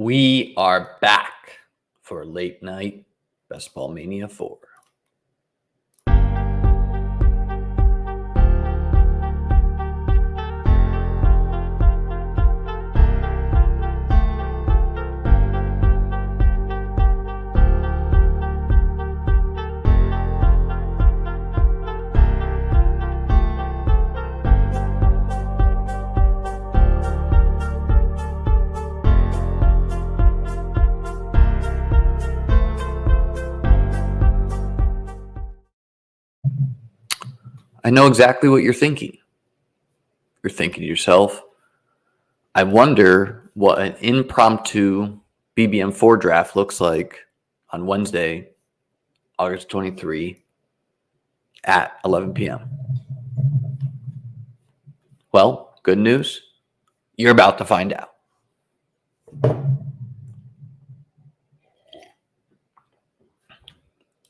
We are back for late night Best Ball Mania 4. I know exactly what you're thinking. You're thinking to yourself, I wonder what an impromptu BBM4 draft looks like on Wednesday, August 23 at 11 p.m. Well, good news. You're about to find out.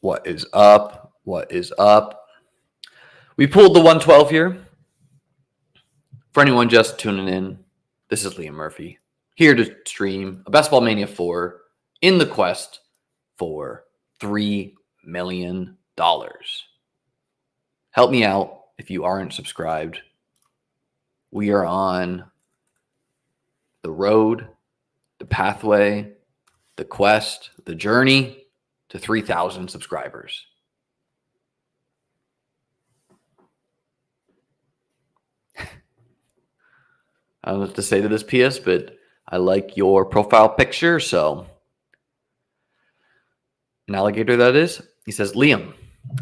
What is up? What is up? We pulled the 112 here. For anyone just tuning in, this is Liam Murphy, here to stream a Best Ball Mania 4 in the quest for $3 million. Help me out if you aren't subscribed. We are on the road, the pathway, the quest, the journey to 3,000 subscribers. I don't know what to say to this, PS, but I like your profile picture. So, an alligator that is. He says, Liam,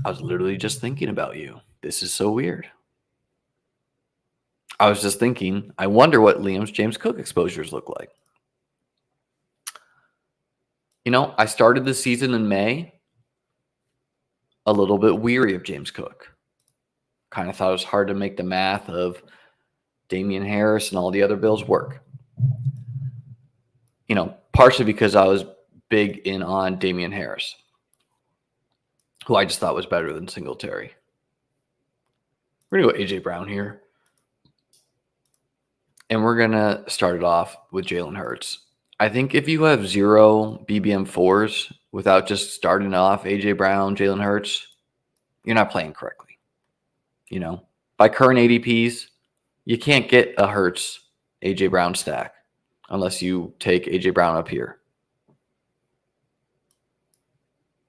I was literally just thinking about you. This is so weird. I was just thinking, I wonder what Liam's James Cook exposures look like. You know, I started the season in May a little bit weary of James Cook. Kind of thought it was hard to make the math of Damian Harris and all the other Bills work. You know, partially because I was big in on Damian Harris, who I just thought was better than Singletary. We're going to go A.J. Brown here. And we're going to start it off with Jalen Hurts. I think if you have 0 BBM4s without just starting off A.J. Brown, Jalen Hurts, you're not playing correctly. You know, by current ADPs, you can't get a Hurts A.J. Brown stack unless you take A.J. Brown up here.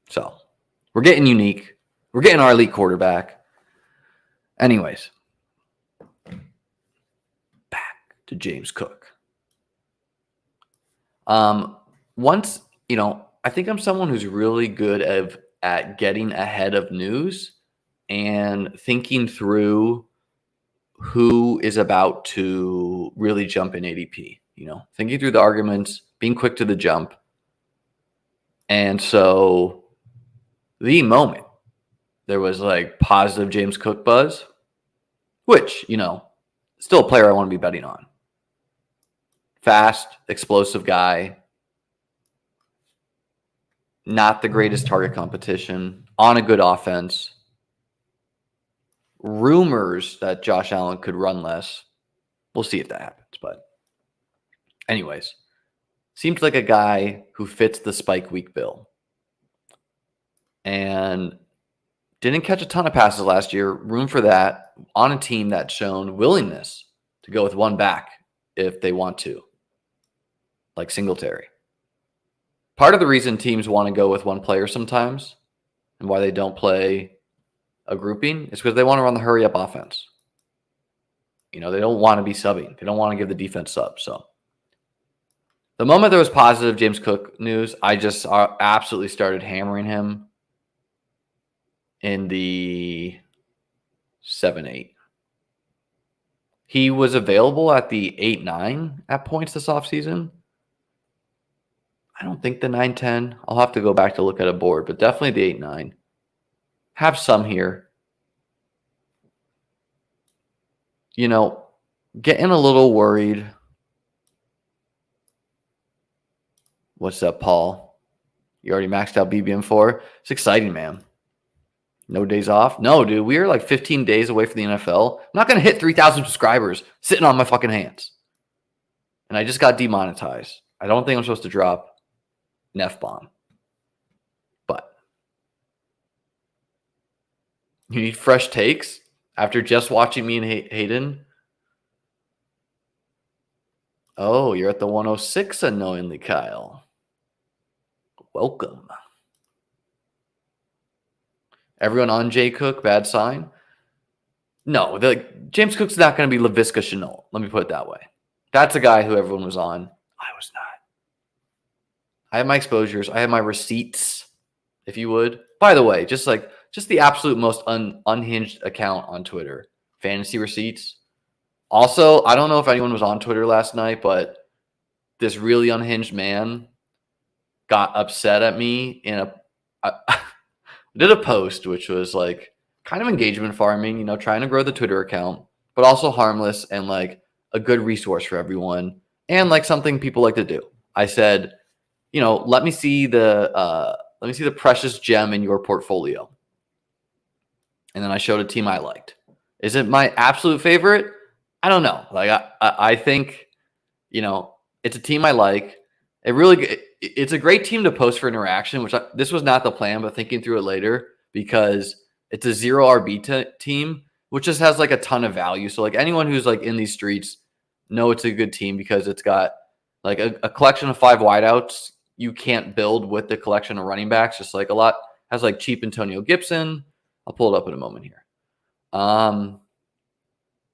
So, we're getting unique. We're getting our elite quarterback. Anyways, back to James Cook. Once, you know, I think I'm someone who's really good at getting ahead of news and thinking through who is about to really jump in ADP, you know, thinking through the arguments, being quick to the jump. And so the moment there was like positive James Cook buzz, which, you know, still a player I want to be betting on. Fast, explosive guy. Not the greatest target competition. On a good offense. Rumors that Josh Allen could run less. We'll see if that happens. But anyways, seems like a guy who fits the spike week bill. And didn't catch a ton of passes last year. Room for that on a team that's shown willingness to go with one back if they want to. Like Singletary. Part of the reason teams want to go with one player sometimes and why they don't play a grouping is because they want to run the hurry up offense. You know, they don't want to be subbing. They don't want to give the defense sub. So the moment there was positive James Cook news, I just absolutely started hammering him in the 7-8. He was available at the 8-9 at points this offseason. I don't think the 9-10. I'll have to go back to look at a board, but definitely the 8-9. Have some here. You know, getting a little worried. What's up, Paul? You already maxed out BBM4? It's exciting, man. No days off? No, dude. We are like 15 days away from the NFL. I'm not going to hit 3,000 subscribers sitting on my fucking hands. And I just got demonetized. I don't think I'm supposed to drop an F-bomb. But you need fresh takes after just watching me and Hayden? Oh, you're at the 106 unknowingly, Kyle. Welcome. Everyone on Jay Cook, bad sign? No, James Cook's not going to be Laviska Shenault. Let me put it that way. That's a guy who everyone was on. I was not. I have my exposures. I have my receipts, if you would. By the way, just the absolute most unhinged account on Twitter. Fantasy receipts. Also, I don't know if anyone was on Twitter last night, but this really unhinged man got upset at me I did a post which was like kind of engagement farming, trying to grow the Twitter account, but also harmless and like a good resource for everyone and like something people like to do. I said, let me see the precious gem in your portfolio. And then I showed a team I liked. Is it my absolute favorite? I don't know. Like I think, it's a team I like. It's a great team to post for interaction, this was not the plan, but thinking through it later, because it's a 0 RB team, which just has like a ton of value. So like anyone who's like in these streets know it's a good team because it's got like a collection of 5 wideouts. You can't build with the collection of running backs. Just like a lot has like cheap Antonio Gibson. I'll pull it up in a moment here. All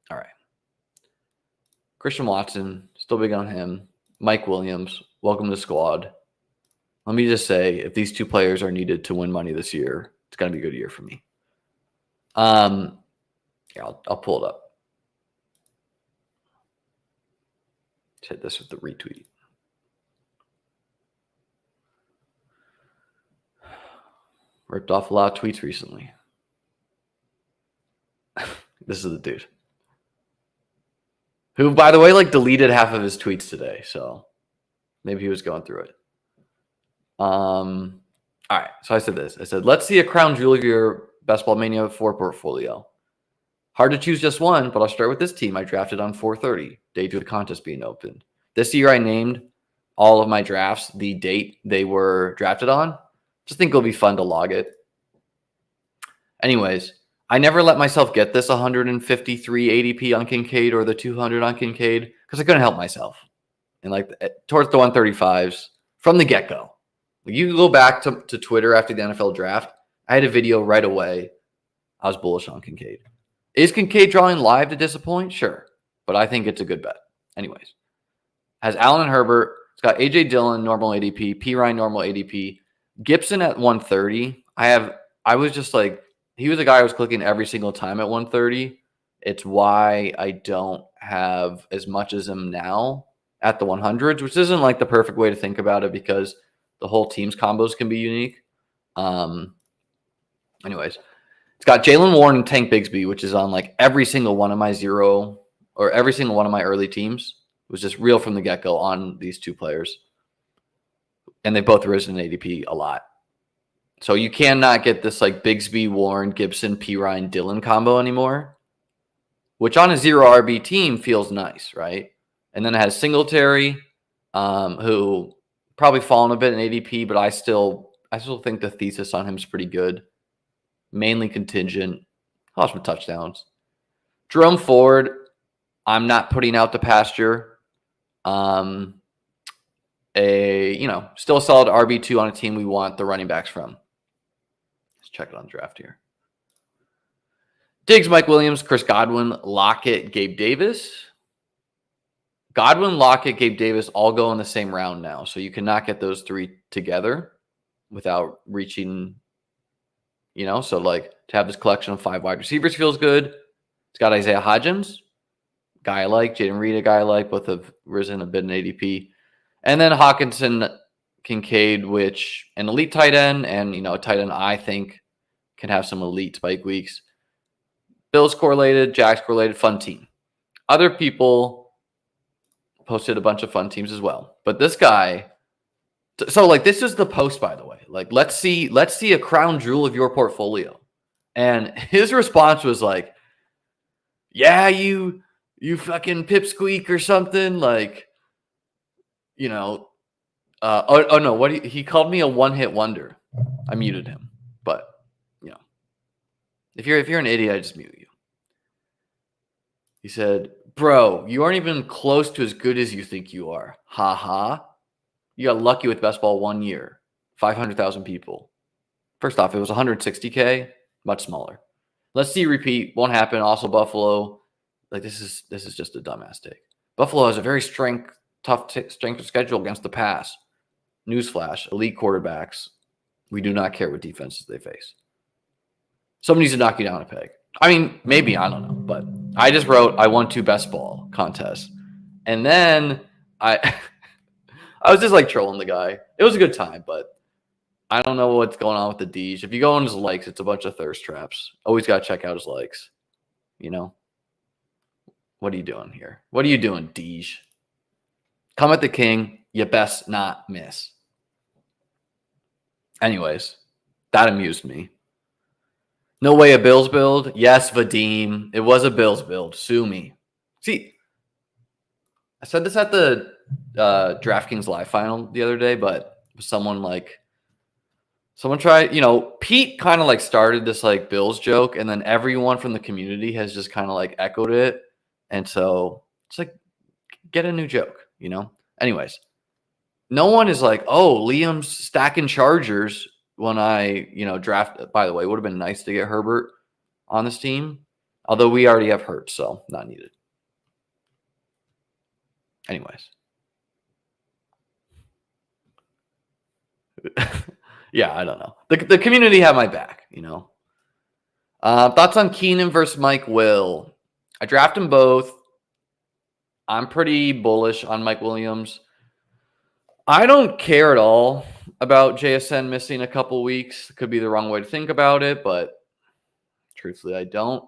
right. Christian Watson, still big on him. Mike Williams, welcome to the squad. Let me just say, if these two players are needed to win money this year, it's going to be a good year for me. Yeah, I'll pull it up. Let's hit this with the retweet. Ripped off a lot of tweets recently. This is the dude. Who, by the way, like deleted half of his tweets today. So maybe he was going through it. All right. So I said this. I said, let's see a crown jewel of your Best Ball Mania 4 portfolio. Hard to choose just one, but I'll start with this team I drafted on 4/30, day 2 of the contest being opened. This year I named all of my drafts the date they were drafted on. Just think it'll be fun to log it. Anyways, I never let myself get this 153 ADP on Kincaid or the 200 on Kincaid because I couldn't help myself. And like towards the 135s from the get-go. You can go back to Twitter after the NFL draft. I had a video right away. I was bullish on Kincaid. Is Kincaid drawing live to disappoint? Sure. But I think it's a good bet. Anyways. Has Allen and Herbert. It's got A.J. Dillon, normal ADP. P. Ryan, normal ADP. Gibson at 130. I was just like, he was the guy I was clicking every single time at 130. It's why I don't have as much as him now at the 100s, which isn't like the perfect way to think about it because the whole team's combos can be unique. Anyways, it's got Jalen Warren and Tank Bigsby, which is on like every single one of my every single one of my early teams. It was just real from the get-go on these two players. And they both risen in ADP a lot. So you cannot get this like Bigsby, Warren, Gibson, P. Ryan, Dillon combo anymore, which on a 0 RB team feels nice, right? And then it has Singletary, who probably fallen a bit in ADP, but I still think the thesis on him is pretty good. Mainly contingent. Lost some touchdowns. Jerome Ford, I'm not putting out to pasture. Still a solid RB2 on a team we want the running backs from. Let's check it on draft here. Diggs, Mike Williams, Chris Godwin, Lockett, Gabe Davis. Godwin, Lockett, Gabe Davis all go in the same round now. So you cannot get those three together without reaching, so like to have this collection of 5 wide receivers feels good. It's got Isaiah Hodgins, guy I like, Jaden Reed, a guy I like, both have risen a bit in ADP. And then Hawkinson, Kincaid, which an elite tight end and, a tight end I think can have some elite spike weeks. Bills correlated, Jags correlated, fun team. Other people posted a bunch of fun teams as well. But this guy, so like this is the post, by the way. Like let's see a crown jewel of your portfolio. And his response was like, yeah, you fucking pipsqueak or something. Like, Oh no, he called me a one-hit wonder. I muted him, but you know, if you're an idiot, I just mute you. He said, "Bro, you aren't even close to as good as you think you are. Ha ha. You got lucky with best ball 1 year, 500,000 people. First off, it was 160K, much smaller. Let's see repeat. Won't happen. Also, Buffalo. Like this is just a dumbass take. Buffalo has a very tough strength of schedule against the pass. Newsflash: elite quarterbacks. We do not care what defenses they face. Somebody needs to knock you down a peg. I mean, maybe, I don't know, but I just wrote I won 2 best ball contests, and then I was just like trolling the guy. It was a good time, but I don't know what's going on with the Deej. If you go on his likes, it's a bunch of thirst traps. Always got to check out his likes. You know? What are you doing here? What are you doing, Deej? Come at the king. You best not miss. Anyways, that amused me. No way a Bills build? Yes, Vadim. It was a Bills build. Sue me. See, I said this at the DraftKings Live final the other day, but someone tried, Pete kind of like started this like Bills joke, and then everyone from the community has just kind of like echoed it. And so it's like, get a new joke, Anyways, no one is like, oh, Liam's stacking Chargers when I, draft. By the way, it would have been nice to get Herbert on this team, although we already have Hurts, so not needed. Anyways. Yeah, I don't know. The community had my back, Thoughts on Keenan versus Mike Will? I draft them both. I'm pretty bullish on Mike Williams. I don't care at all about JSN missing a couple weeks. It could be the wrong way to think about it, but truthfully, I don't.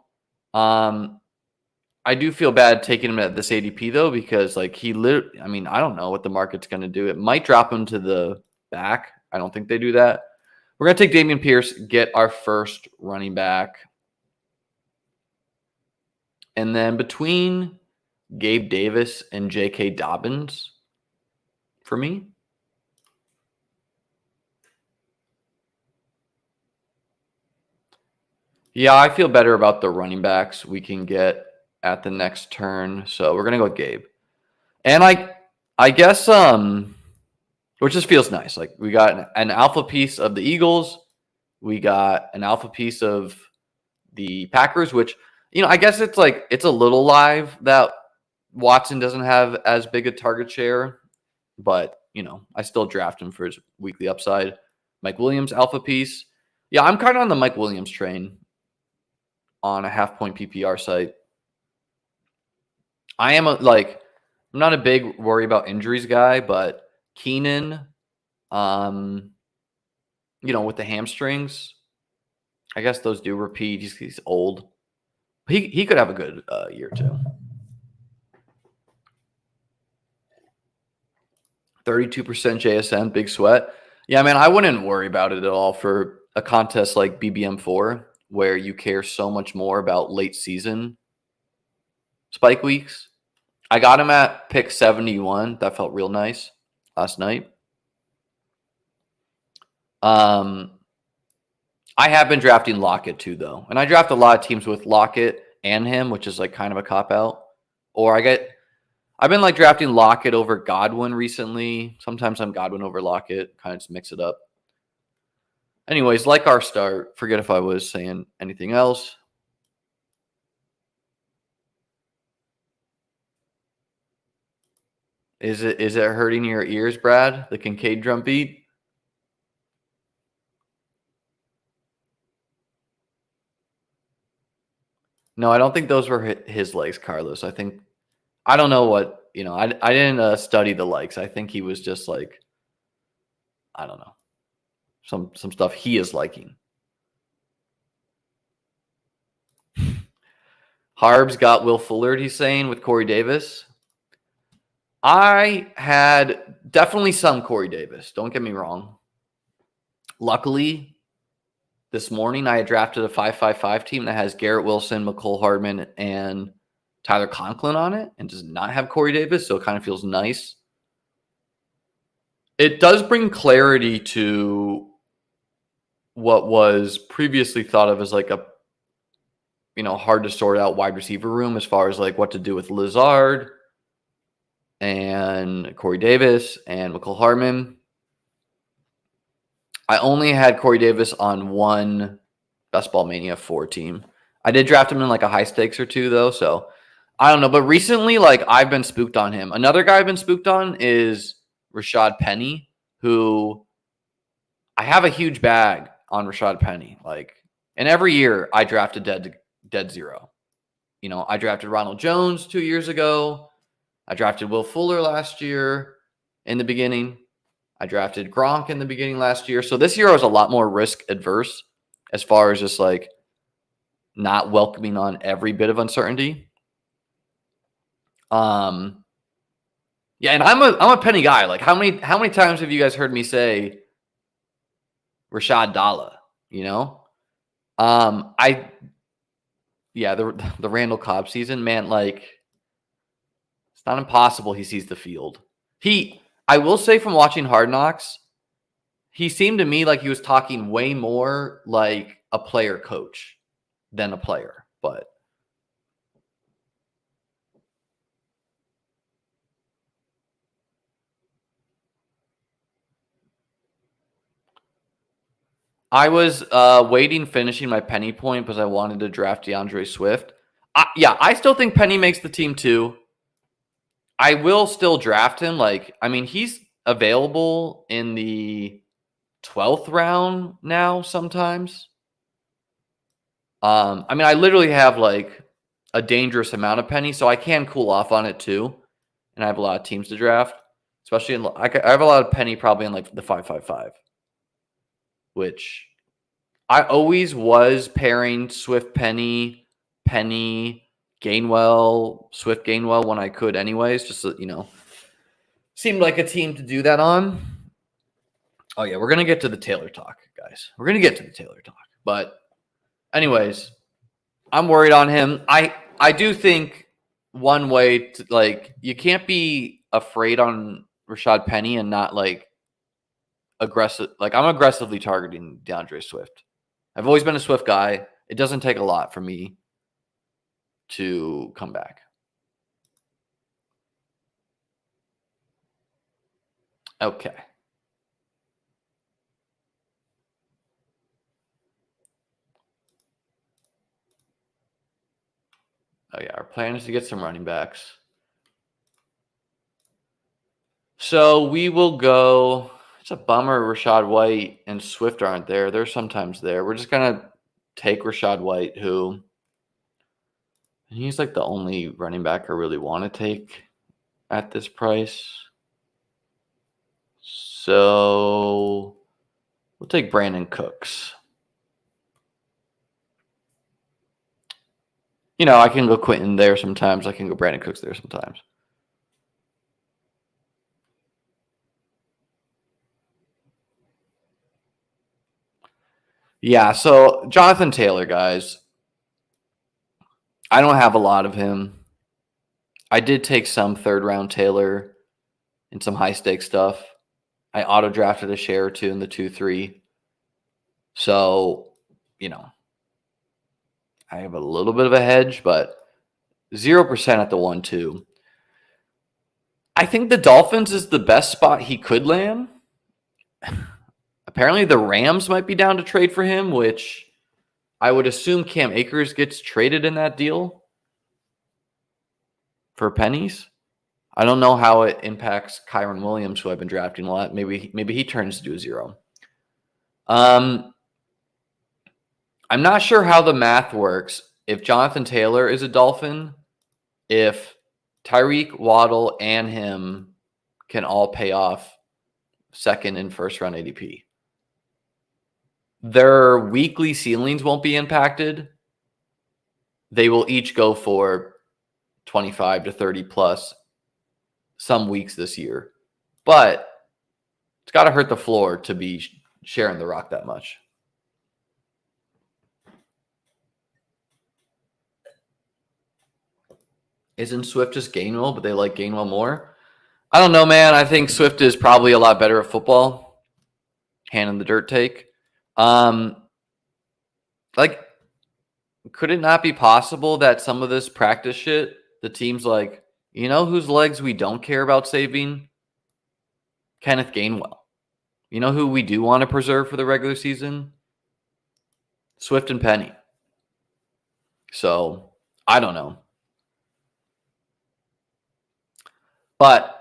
I do feel bad taking him at this ADP, though, because I don't know what the market's going to do. It might drop him to the back. I don't think they do that. We're going to take Dameon Pierce, get our first running back. And then between Gabe Davis and J.K. Dobbins, for me, yeah, I feel better about the running backs we can get at the next turn. So we're going to go with Gabe. And I guess which just feels nice. Like we got an alpha piece of the Eagles. We got an alpha piece of the Packers, which, I guess it's a little live that Watson doesn't have as big a target share, but, I still draft him for his weekly upside. Mike Williams, alpha piece. Yeah, I'm kind of on the Mike Williams train on a half-point PPR site. I'm not a big worry about injuries guy, but Keenan, with the hamstrings, I guess those do repeat. He's old. He could have a good year too. 32% JSN, big sweat. Yeah, man, I wouldn't worry about it at all for a contest like BBM4, where you care so much more about late season spike weeks. I got him at pick 71. That felt real nice last night. I have been drafting Lockett too, though. And I draft a lot of teams with Lockett and him, which is kind of a cop-out. Or I've been drafting Lockett over Godwin recently. Sometimes I'm Godwin over Lockett. Kind of just mix it up. Anyways, our start. Forget if I was saying anything else. Is it hurting your ears, Brad? The Kincaid drum beat? No, I don't think those were his likes, Carlos. I don't know what, I didn't study the likes. I think he was just I don't know, some stuff he is liking. Harbs got Will Fuller, he's saying, with Corey Davis. I had definitely some Corey Davis. Don't get me wrong. Luckily, this morning I had drafted a 5-5-5 team that has Garrett Wilson, McCole Hardman, and Tyler Conklin on it, and does not have Corey Davis, so it kind of feels nice. it does bring clarity to what was previously thought of as like a, hard to sort out wide receiver room as far as like what to do with Lazard and Corey Davis and McCall Hardman. I only had Corey Davis on one Best Ball Mania 4 team. I did draft him in like a high stakes or two though, so I don't know. But recently, like I've been spooked on him. Another guy I've been spooked on is Rashad Penny, who I have a huge bag on Rashad Penny. Like, and every year I draft a dead zero. I drafted Ronald Jones 2 years ago. I drafted Will Fuller last year in the beginning. I drafted Gronk in the beginning last year. So this year I was a lot more risk adverse as far as just like not welcoming on every bit of uncertainty. Yeah, and I'm a Penny guy. Like how many times have you guys heard me say Rashad Dalla? The Randall Cobb season, man, like it's not impossible he sees the field. I will say from watching Hard Knocks, he seemed to me like he was talking way more like a player coach than a player, but I was finishing my Penny point because I wanted to draft DeAndre Swift. I still think Penny makes the team too. I will still draft him. He's available in the 12th round now sometimes. I literally have like a dangerous amount of Penny, so I can cool off on it too. And I have a lot of teams to draft, especially I have a lot of Penny probably in like the 5-5-5, which I always was pairing Swift Penny Gainwell, Swift Gainwell when I could anyways, just seemed like a team to do that on. Oh yeah, we're going to get to the Taylor talk, guys. We're going to get to the Taylor talk. But anyways, I'm worried on him. I do think one way to like you can't be afraid on Rashad Penny and not like aggressive. Like I'm aggressively targeting DeAndre Swift. I've always been a Swift guy. It doesn't take a lot for me to come back. Okay. Oh yeah, our plan is to get some running backs. So we will go. It's a bummer Rashad White and Swift aren't there. They're sometimes there. We're just gonna take Rashad White, who he's like the only running back I really want to take at this price. So we'll take Brandon Cooks. I can go Quentin there sometimes. I can go Brandon Cooks there sometimes. Yeah, so Jonathan Taylor, guys. I don't have a lot of him. I did take some third-round Taylor and some high-stakes stuff. I auto-drafted a share or two in the 2-3. So, I have a little bit of a hedge, but 0% at the 1-2. I think the Dolphins is the best spot he could land. Apparently the Rams might be down to trade for him, which I would assume Cam Akers gets traded in that deal for pennies. I don't know how it impacts Kyron Williams, who I've been drafting a lot. Maybe he turns to a 0. I'm not sure how the math works. If Jonathan Taylor is a Dolphin, if Tyreek, Waddle, and him can all pay off second and first round ADP. Their weekly ceilings won't be impacted. They will each go for 25 to 30 plus some weeks this year. But it's got to hurt the floor to be sharing the rock that much. Isn't Swift just Gainwell, but they like Gainwell more? I don't know, man. I think Swift is probably a lot better at football. Hand in the dirt take. Like, could it not be possible that some of this practice shit, the team's like, you know whose legs we don't care about saving? Kenneth Gainwell. You know who we do want to preserve for the regular season? Swift and Penny. So, I don't know. But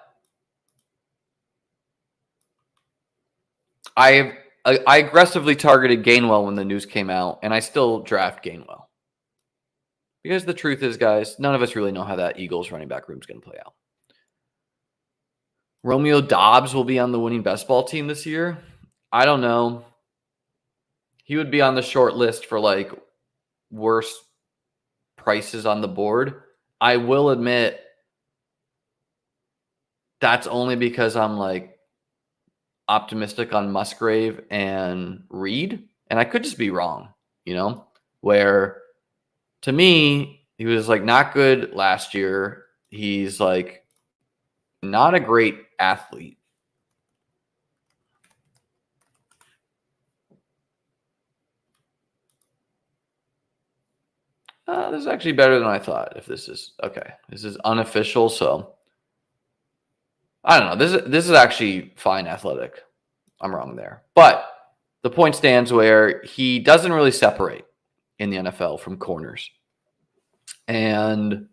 I aggressively targeted Gainwell when the news came out, and I still draft Gainwell. Because the truth is, guys, none of us really know how that Eagles running back room is going to play out. Romeo Dobbs will be on the winning best ball team this year. I don't know. He would be on the short list for like worst prices on the board. I will admit that's only because I'm like optimistic on Musgrave and Reed. And I could just be wrong, where to me, he was like not good last year. He's like not a great athlete. This is actually better than I thought. If this is okay, this is unofficial, so I don't know. This is actually fine athletic. I'm wrong there, but the point stands where he doesn't really separate in the NFL from corners, and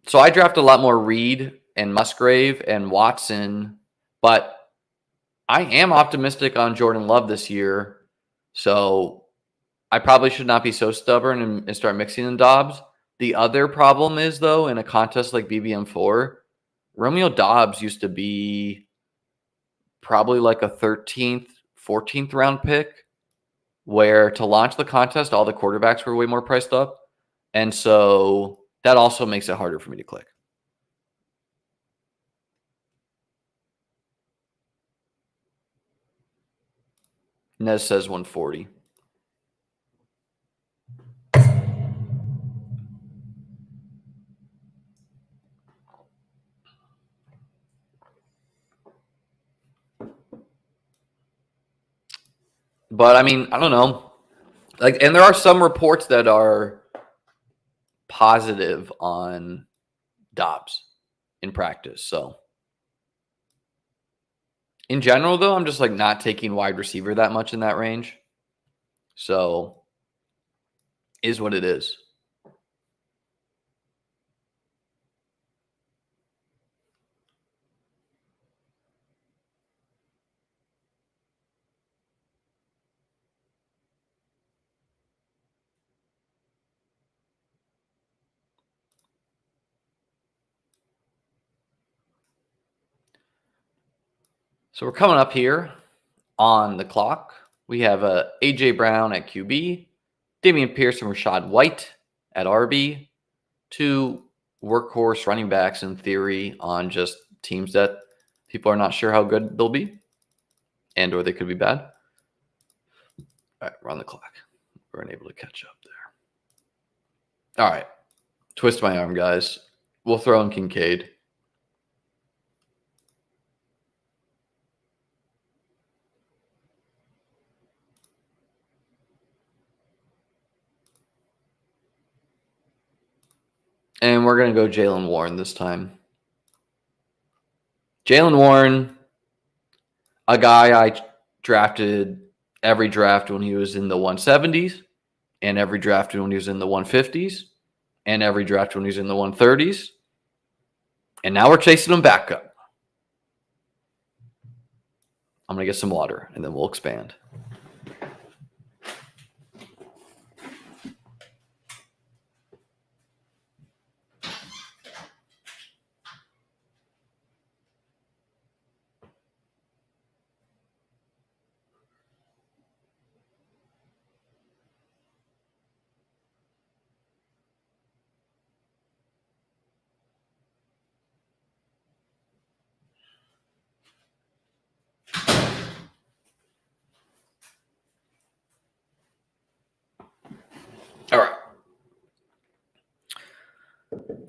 so I draft a lot more Reed and Musgrave and Watson, but I am optimistic on Jordan Love this year, so I probably should not be so stubborn and start mixing in Dobbs. The other problem is, though, in a contest like BBM4, Romeo Dobbs used to be probably like a 13th, 14th round pick, where to launch the contest, all the quarterbacks were way more priced up. And so that also makes it harder for me to click. Nez says 140. But I mean, I don't know. Like, and there are some reports that are positive on Dobbs in practice. So in general, though, I'm just like not taking wide receiver that much in that range. So is what it is. So we're coming up here on the clock. We have A.J. Brown at QB, Damian Pierce and Rashad White at RB, two workhorse running backs in theory on just teams that people are not sure how good they'll be and or they could be bad. All right, we're on the clock. We're unable to catch up there. All right, twist my arm, guys. We'll throw in Kincaid. And we're going to go Jaylen Warren this time. Jaylen Warren, a guy I drafted every draft when he was in the 170s, and every draft when he was in the 150s, and every draft when he was in the 130s. And now we're chasing him back up. I'm going to get some water, and then we'll expand.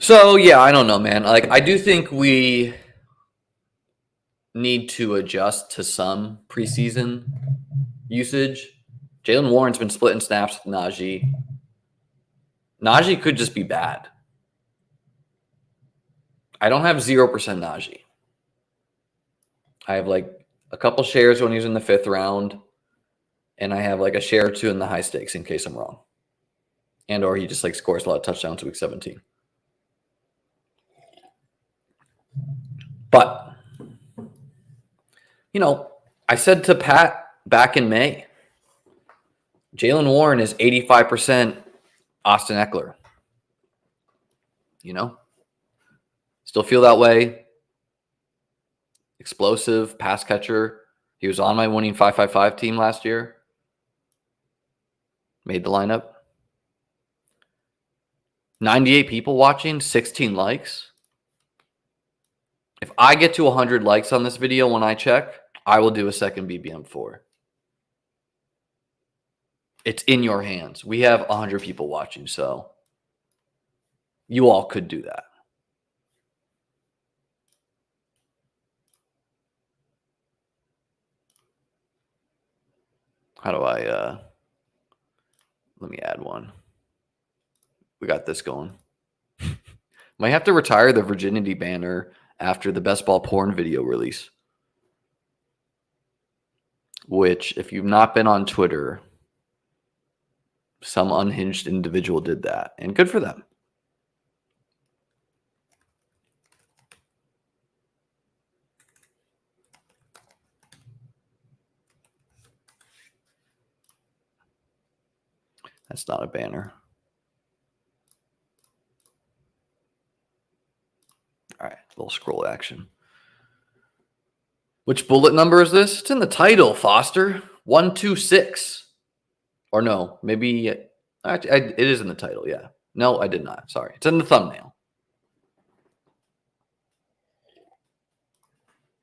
So, yeah, I don't know, man. Like, I do think we need to adjust to some preseason usage. Jalen Warren's been splitting snaps with Najee. Najee could just be bad. I don't have 0% Najee. I have like a couple shares when he was in the 5th round, and I have like a share or two in the high stakes in case I'm wrong. And or he just like scores a lot of touchdowns week 17. But, you know, I said to Pat back in May, Jalen Warren is 85% Austin Eckler. You know? Still feel that way. Explosive pass catcher. He was on my winning 5-5-5 team last year. Made the lineup. 98 people watching, 16 likes. If I get to 100 likes on this video when I check, I will do a second BBM4. It's in your hands. We have 100 people watching, so you all could do that. How do I, let me add one. We got this going. Might have to retire the Virginity Banner after the best ball porn video release. Which, if you've not been on Twitter, some unhinged individual did that. And good for them. That's not a banner. All right, little scroll action. Which bullet number is this? It's in the title, Foster. 126. Or no, maybe it is in the title, yeah. No, I did not. Sorry. It's in the thumbnail.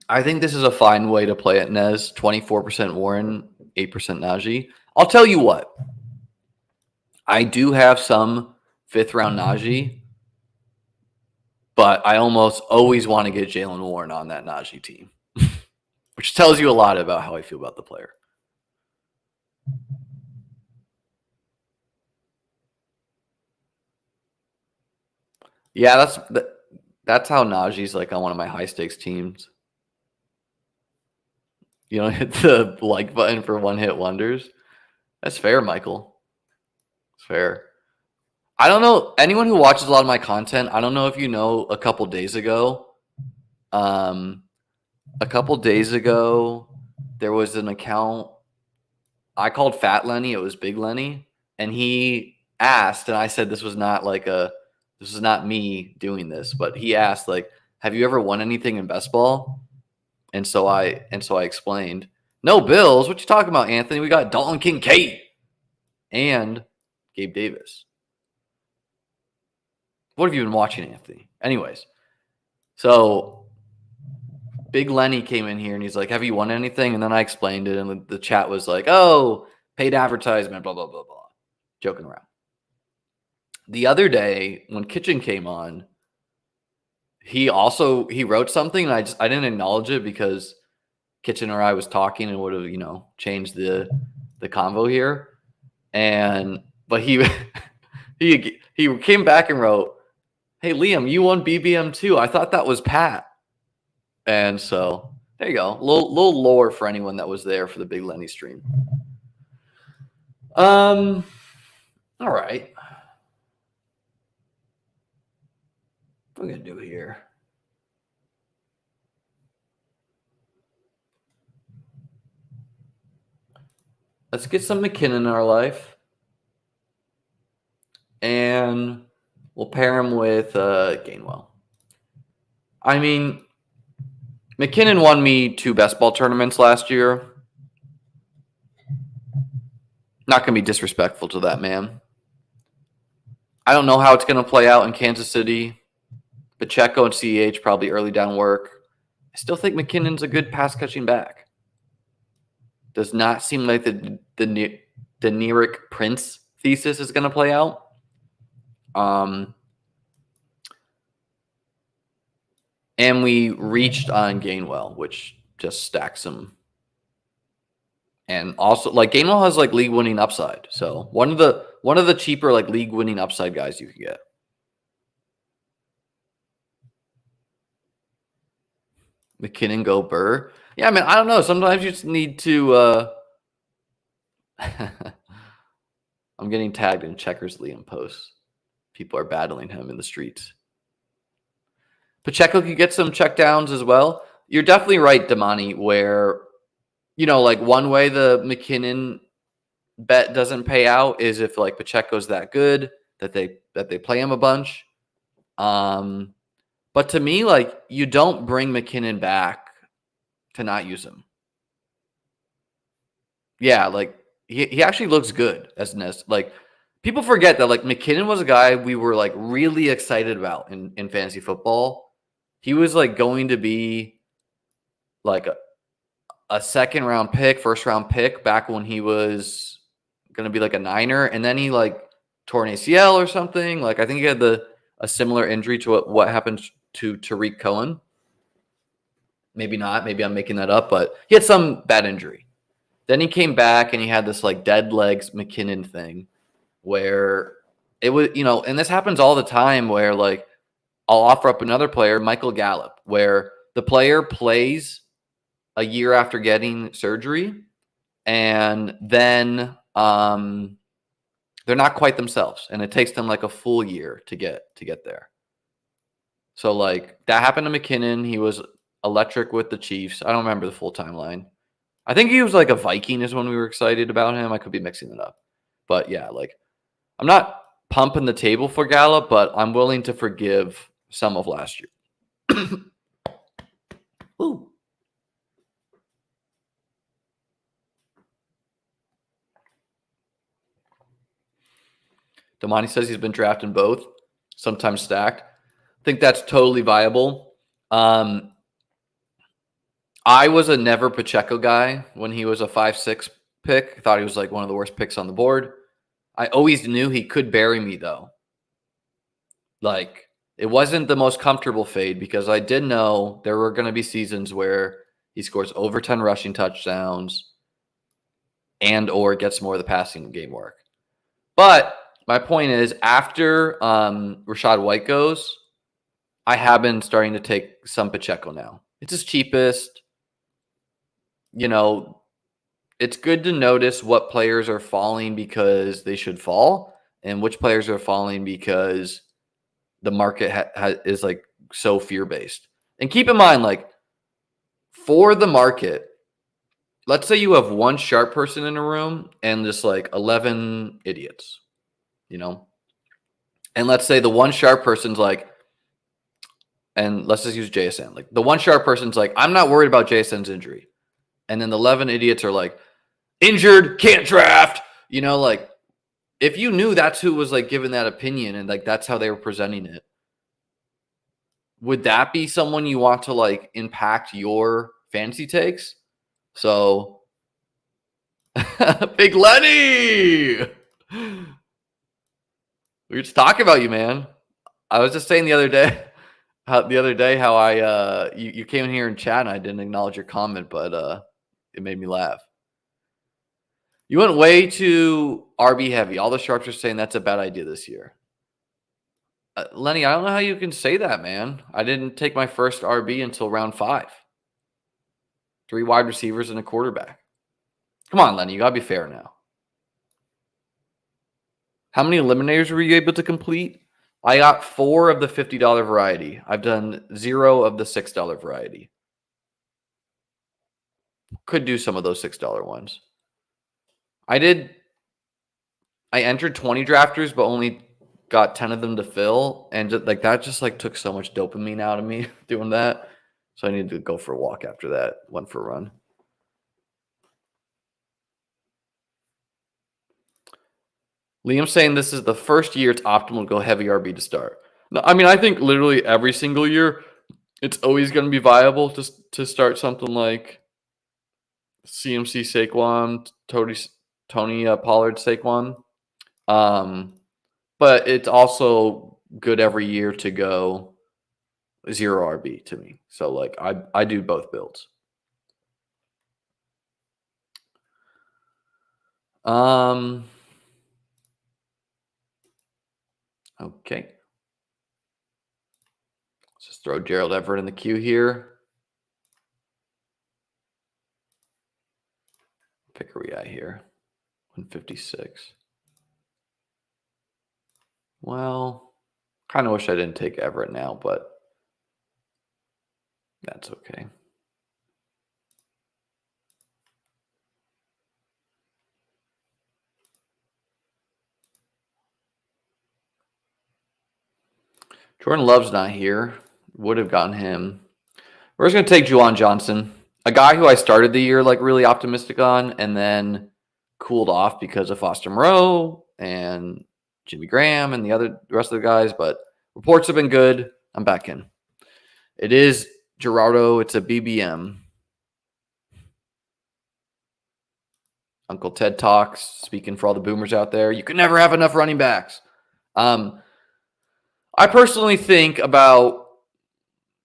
I think this is a fine way to play it, Nez. 24% Warren, 8% Najee. I'll tell you what. I do have some 5th round Najee, but I almost always want to get Jalen Warren on that Najee team, which tells you a lot about how I feel about the player. Yeah, that's how Najee's like on one of my high stakes teams. You don't hit the like button for one hit wonders. That's fair, Michael. It's fair. I don't know. Anyone who watches a lot of my content, I don't know if you know, a couple days ago, there was an account I called Fat Lenny. It was Big Lenny. And he asked, and I said this was not me doing this, but he asked, like, have you ever won anything in best ball? And so I explained, no Bills. What you talking about, Anthony? We got Dalton Kincaid and Gabe Davis. What have you been watching, Anthony? Anyways, so Big Lenny came in here and he's like, have you won anything? And then I explained it, and the chat was like, oh, paid advertisement, blah, blah, blah, blah. Joking around. The other day when Kitchen came on, he wrote something, and I didn't acknowledge it because Kitchen or I was talking and would have, changed the convo here. But he he came back and wrote, hey, Liam, you won BBM too. I thought that was Pat. And so there you go. Little lore for anyone that was there for the Big Lenny stream. All right. What are we going to do here? Let's get some McKinnon in our life. And we'll pair him with Gainwell. I mean, McKinnon won me 2 best ball tournaments last year. Not going to be disrespectful to that man. I don't know how it's going to play out in Kansas City. Pacheco and CEH probably early down work. I still think McKinnon's a good pass catching back. Does not seem like the Deneric Prince thesis is going to play out. And we reached on Gainwell, which just stacks him. And also, like, Gainwell has like league winning upside. So one of the cheaper like league winning upside guys you can get. McKinnon go Burr. Yeah, man, I don't know. Sometimes you just need to I'm getting tagged in Checkers Liam posts. People are battling him in the streets. Pacheco could get some checkdowns as well. You're definitely right, Damani, where, like one way the McKinnon bet doesn't pay out is if like Pacheco's that good that they play him a bunch. But to me, like, you don't bring McKinnon back to not use him. Yeah, like he actually looks good as like people forget that like McKinnon was a guy we were like really excited about in fantasy football. He was like going to be like a second round pick, first round pick back when he was going to be like a Niner, and then he like tore an ACL or something. Like I think he had a similar injury to what happened to Tariq Cohen. Maybe not. Maybe I'm making that up, but he had some bad injury. Then he came back and he had this like dead legs McKinnon thing where it was, and this happens all the time where like I'll offer up another player, Michael Gallup, where the player plays a year after getting surgery and then they're not quite themselves and it takes them like a full year to get there. So like that happened to McKinnon. He was electric with the Chiefs. I don't remember the full timeline. I think he was like a Viking is when we were excited about him. I could be mixing it up. But yeah, like I'm not pumping the table for Gallup, but I'm willing to forgive some of last year. Ooh. Damani says he's been drafted in both, sometimes stacked. I think that's totally viable. I was a never Pacheco guy when he was a 5-6 pick. I thought he was like one of the worst picks on the board. I always knew he could bury me though. Like it wasn't the most comfortable fade because I did know there were going to be seasons where he scores over 10 rushing touchdowns and or gets more of the passing game work. But my point is after Rashad White goes, I have been starting to take some Pacheco now. It's his cheapest. It's good to notice what players are falling because they should fall and which players are falling because the market is like so fear-based. And keep in mind, like for the market, let's say you have one sharp person in a room and just like 11 idiots, and let's say the one sharp person's like, and let's just use JSN. Like the one sharp person's like, I'm not worried about JSN's injury. And then the 11 idiots are like, injured, can't draft. Like if you knew that's who was like giving that opinion and like that's how they were presenting it, would that be someone you want to like impact your fantasy takes? So Big Lenny. We were just talking about you, man. I was just saying the other day how I you came in here and chat and I didn't acknowledge your comment, but it made me laugh. You went way too RB heavy. All the sharps are saying that's a bad idea this year. Lenny, I don't know how you can say that, man. I didn't take my first RB until round 5. 3 wide receivers and a quarterback. Come on, Lenny, you got to be fair now. How many eliminators were you able to complete? I got 4 of the $50 variety. I've done 0 of the $6 variety. Could do some of those $6 ones. I entered 20 drafters, but only got 10 of them to fill. And that just like took so much dopamine out of me doing that. So I needed to go for a walk after that. Went for a run. Liam's saying this is the first year it's optimal to go heavy RB to start. No, I mean, I think literally every single year it's always going to be viable to start something like CMC Saquon, Tony Pollard Saquon. But it's also good every year to go 0 RB to me. So like I do both builds. Okay. Let's just throw Gerald Everett in the queue here. Pick are we at here? 156. Well, kind of wish I didn't take Everett now, but that's okay. Jordan Love's not here. Would have gotten him. We're just going to take Juwan Johnson, a guy who I started the year like really optimistic on and then cooled off because of Foster Moreau and Jimmy Graham and the rest of the guys. But reports have been good. I'm back in. It is Gerardo. It's a BBM. Uncle Ted talks, speaking for all the boomers out there. You can never have enough running backs. I personally think about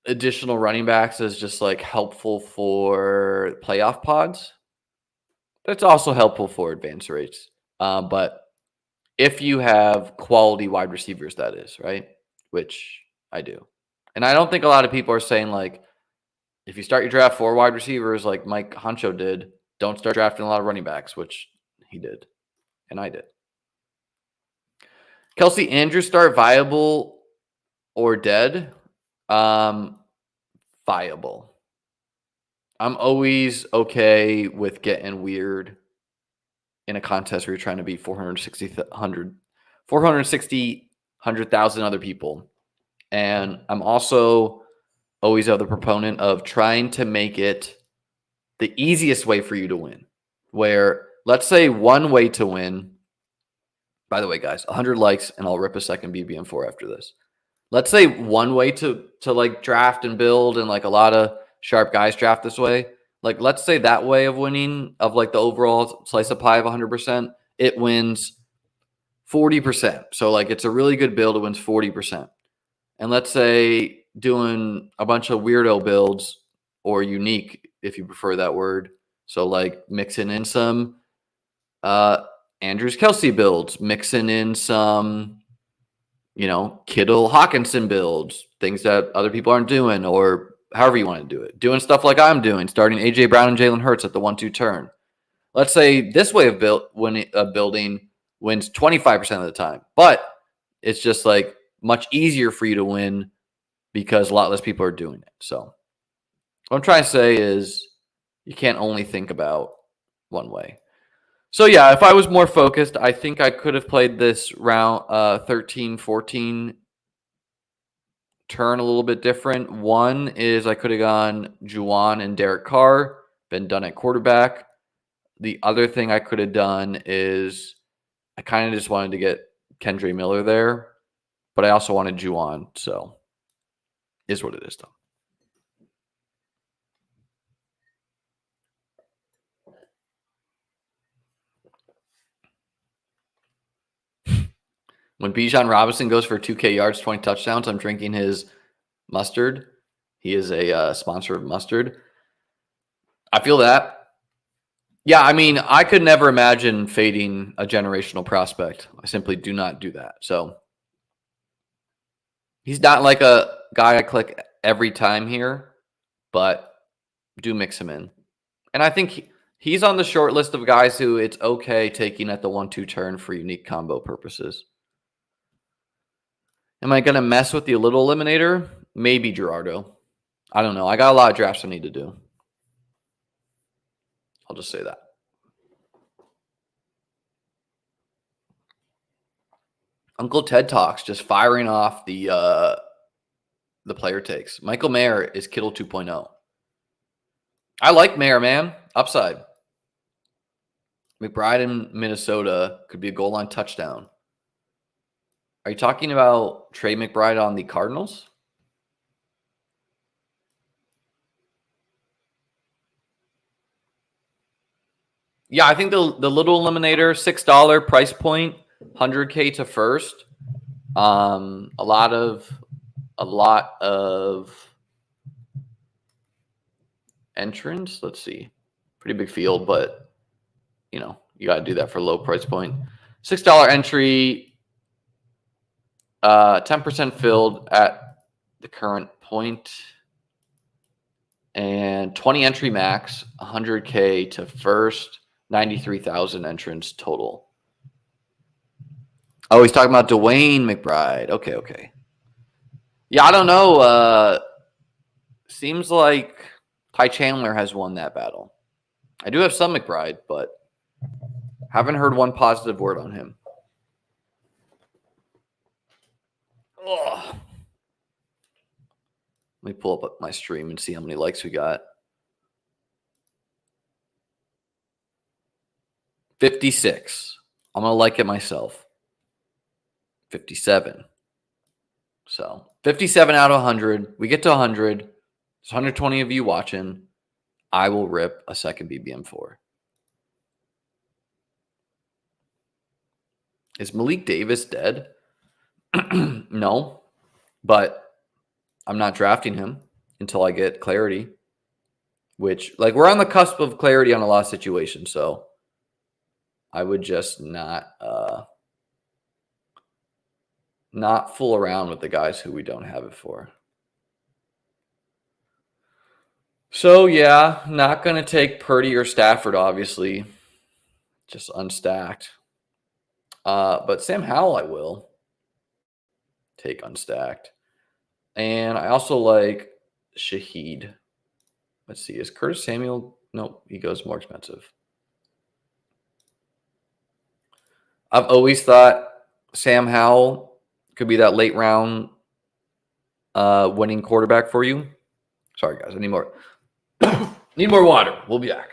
additional running backs as just like helpful for playoff pods. That's also helpful for advance rates. But if you have quality wide receivers, that is, right? Which I do. And I don't think a lot of people are saying like, if you start your draft 4 wide receivers like Mike Honcho did, don't start drafting a lot of running backs, which he did. And I did. Kelsey Andrews start viable or dead? Viable. I'm always okay with getting weird in a contest where you're trying to beat 460,000 other people. And I'm also always the proponent of trying to make it the easiest way for you to win. Where, let's say one way to win, by the way, guys, 100 likes and I'll rip a second BBM4 after this. Let's say one way to like draft and build, and like a lot of sharp guys draft this way. Like, let's say that way of winning, of like the overall slice of pie of 100%, it wins 40%. So like it's a really good build, it wins 40%. And let's say doing a bunch of weirdo builds, or unique, if you prefer that word. So like mixing in some Andrews Kelsey builds, mixing in some, Kittle Hawkinson builds, things that other people aren't doing, or however you want to do it. Doing stuff like I'm doing, starting A.J. Brown and Jalen Hurts at the 1-2 turn. Let's say this way of building wins 25% of the time, but it's just like much easier for you to win because a lot less people are doing it. So what I'm trying to say is you can't only think about one way. So yeah, if I was more focused, I think I could have played this round 13, 14 turn a little bit different. One is I could have gone Juwan and Derek Carr, been done at quarterback. The other thing I could have done is I kind of just wanted to get Kendre Miller there, but I also wanted Juwan, so is what it is, though. When Bijan Robinson goes for 2K yards, 20 touchdowns, I'm drinking his mustard. He is a sponsor of mustard. I feel that. Yeah, I mean, I could never imagine fading a generational prospect. I simply do not do that. So he's not like a guy I click every time here, but do mix him in. And I think he's on the short list of guys who it's okay taking at the 1-2 turn for unique combo purposes. Am I going to mess with the little eliminator? Maybe Gerardo. I don't know. I got a lot of drafts I need to do. I'll just say that. Uncle Ted talks, just firing off the player takes. Michael Mayer is Kittle 2.0. I like Mayer, man. Upside. McBride in Minnesota could be a goal line touchdown. Are you talking about Trey McBride on the Cardinals? Yeah, I think the little eliminator, $6 price point, 100K to first. A lot of a lot of entrants. Let's see. Pretty big field, but, you got to do that for a low price point. $6 entry, 10% filled at the current point. And 20 entry max, 100K to first, 93,000 entrants total. Oh, he's talking about Dwayne McBride. Okay. Yeah, I don't know. Seems like Ty Chandler has won that battle. I do have some McBride, but haven't heard one positive word on him. Ugh. Let me pull up my stream and see how many likes we got. 56. I'm going to like it myself. 57. So 57 out of 100. We get to 100. There's 120 of you watching. I will rip a second BBM4. Is Malik Davis dead? No, but I'm not drafting him until I get clarity, which, we're on the cusp of clarity on a lot of situations. So I would just not fool around with the guys who we don't have it for. So, yeah, not going to take Purdy or Stafford, obviously. Just unstacked. But Sam Howell I will take unstacked. And I also like Shaheed. Let's see. Is Curtis Samuel? Nope, he goes more expensive. I've always thought Sam Howell could be that late round winning quarterback for you. Sorry, guys. I need more. Need more water. We'll be back.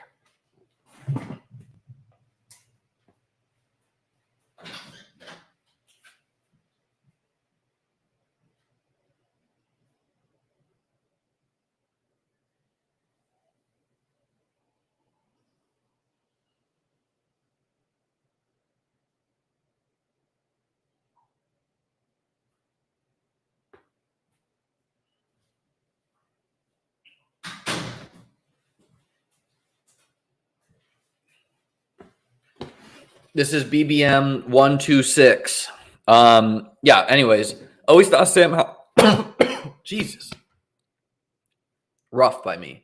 This is BBM126. Yeah, anyways. Always thought Sam Howell. Jesus. Rough by me.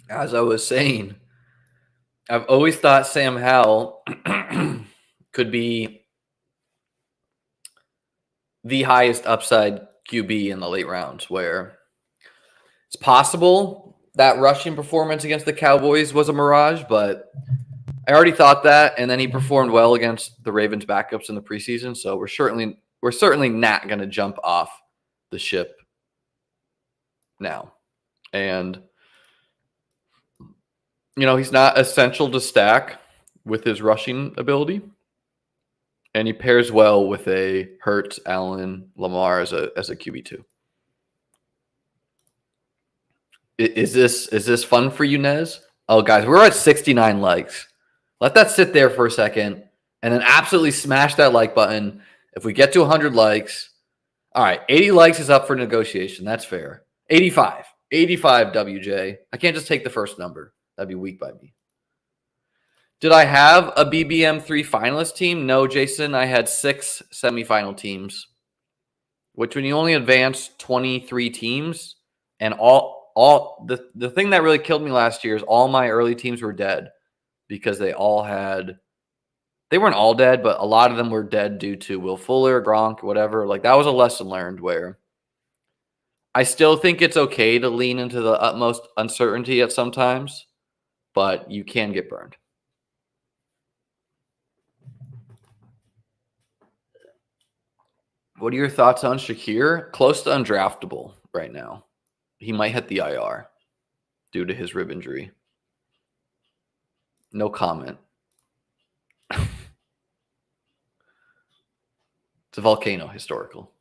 As I was saying, I've always thought Sam Howell could be the highest upside QB in the late rounds, where it's possible that rushing performance against the Cowboys was a mirage, but I already thought that, and then he performed well against the Ravens backups in the preseason, so we're certainly not going to jump off the ship now. And he's not essential to stack with his rushing ability. And he pairs well with a Hurts, Allen, Lamar as a QB2. Is this fun for you, Nez? Oh, guys, we're at 69 likes. Let that sit there for a second, and then absolutely smash that like button. If we get to 100 likes, all right, 80 likes is up for negotiation. That's fair. 85, WJ. I can't just take the first number. That'd be weak by me. Did I have a BBM3 finalist team? No, Jason. I had 6 semifinal teams, which when you only advance 23 teams, and the thing that really killed me last year is all my early teams were dead because they weren't all dead, but a lot of them were dead due to Will Fuller, Gronk, whatever. That was a lesson learned where I still think it's okay to lean into the utmost uncertainty at sometimes, but you can get burned. What are your thoughts on Shakir? Close to undraftable right now. He might hit the IR due to his rib injury. No comment. It's a volcano, historical.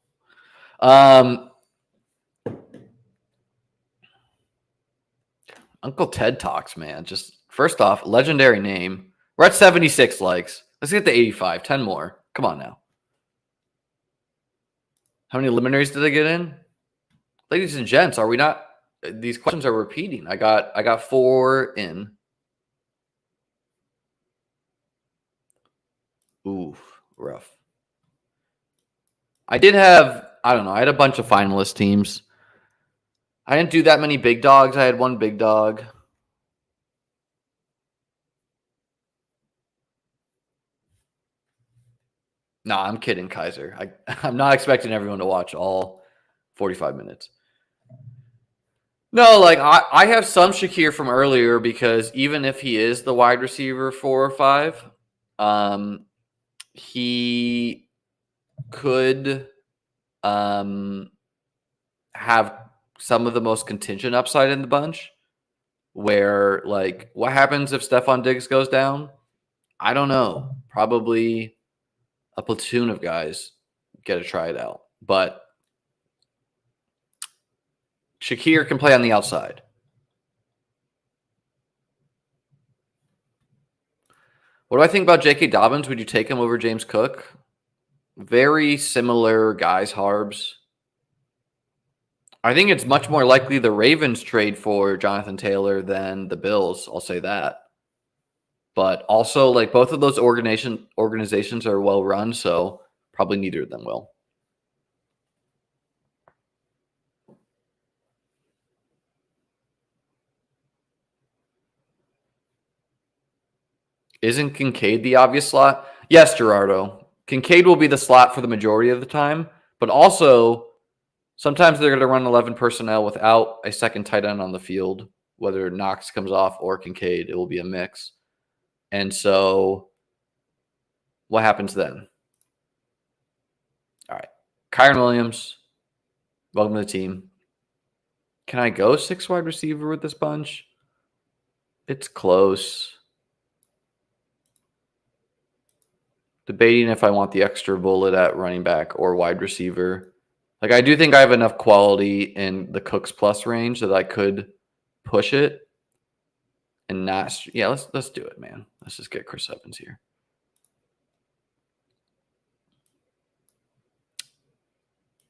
Uncle Ted Talks, man. Just first off, legendary name. We're at 76 likes. Let's get to 85. 10 more. Come on now. How many eliminaries did I get in? Ladies and gents, are we not? These questions are repeating. I got 4 in. Ooh, rough. I did have, I don't know, I had a bunch of finalist teams. I didn't do that many big dogs. I had 1 big dog. No, I'm kidding, Kaiser. I'm not expecting everyone to watch all 45 minutes. No, like I have some Shakir from earlier because even if he is the wide receiver 4 or 5, he could have some of the most contingent upside in the bunch. Where, like, what happens if Stephon Diggs goes down? I don't know. Probably a platoon of guys get to try it out. But Shakir can play on the outside. What do I think about J.K. Dobbins? Would you take him over James Cook? Very similar guys, Harbs. I think it's much more likely the Ravens trade for Jonathan Taylor than the Bills. I'll say that. But also, like, both of those organizations are well run, so probably neither of them will. Isn't Kincaid the obvious slot? Yes, Gerardo. Kincaid will be the slot for the majority of the time, but also sometimes they're going to run 11 personnel without a second tight end on the field, whether Knox comes off or Kincaid. It will be a mix. And so what happens then? All right. Kyren Williams, welcome to the team. Can I go 6 wide receiver with this bunch? It's close. Debating if I want the extra bullet at running back or wide receiver. Like, I do think I have enough quality in the Cooks plus range that I could push it and not. Yeah, let's do it, man. Let's just get Chris Evans here.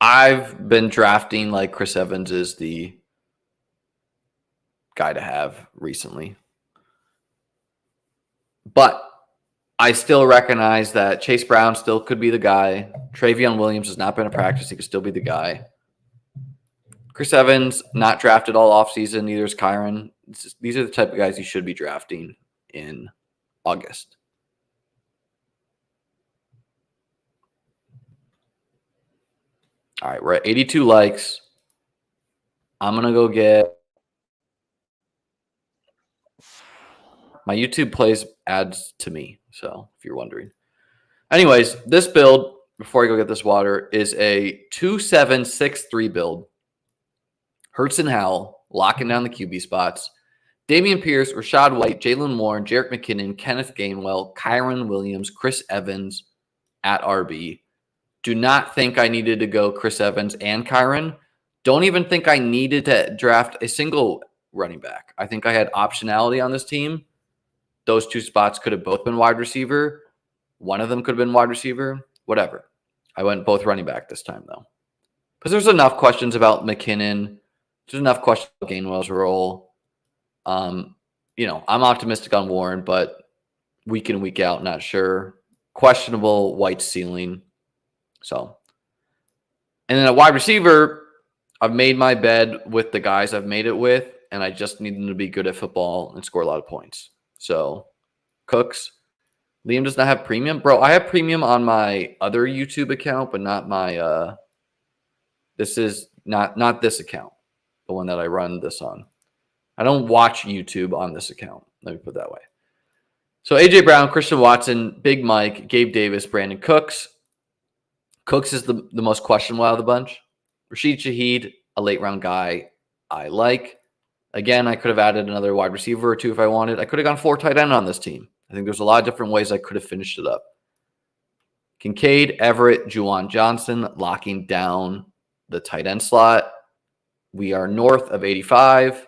I've been drafting like Chris Evans is the guy to have recently. But I still recognize that Chase Brown still could be the guy. Travion Williams has not been in practice. He could still be the guy. Chris Evans, not drafted all offseason. Neither is Kyren. These are the type of guys you should be drafting in August. All right, we're at 82 likes. I'm going to go get my YouTube plays ads to me. So if you're wondering. Anyways, this build, before I go get this water, is a 2-7-6-3 build. Hurts and Howell, locking down the QB spots. Dameon Pierce, Rashad White, Jalen Warren, Jerick McKinnon, Kenneth Gainwell, Kyren Williams, Chris Evans at RB. Do not think I needed to go Chris Evans and Kyren. Don't even think I needed to draft a single running back. I think I had optionality on this team. Those 2 spots could have both been wide receiver. One of them could have been wide receiver. Whatever. I went both running back this time, though. Because there's enough questions about McKinnon. There's enough questions about Gainwell's role. I'm optimistic on Warren, but week in, week out, not sure. Questionable White ceiling. So, and then a wide receiver, I've made my bed with the guys I've made it with, and I just need them to be good at football and score a lot of points. So, Cooks. Liam does not have premium. Bro, I have premium on my other YouTube account, but not my this is not this account, the one that I run this on. I don't watch YouTube on this account. Let me put it that way. So AJ Brown, Christian Watson, Big Mike, Gabe Davis, Brandon Cooks. Cooks is the most questionable out of the bunch. Rashid Shaheed, a late round guy I like. Again, I could have added another wide receiver or 2 if I wanted. I could have gone 4 tight end on this team. I think there's a lot of different ways I could have finished it up. Kincaid, Everett, Juwan Johnson, locking down the tight end slot. We are north of 85.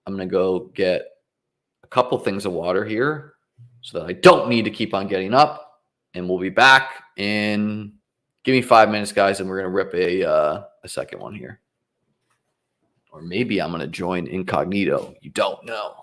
I'm going to go get a couple things of water here so that I don't need to keep on getting up. And we'll be back in, give me 5 minutes, guys, and we're going to rip a second one here. Or maybe I'm going to join incognito. You don't know.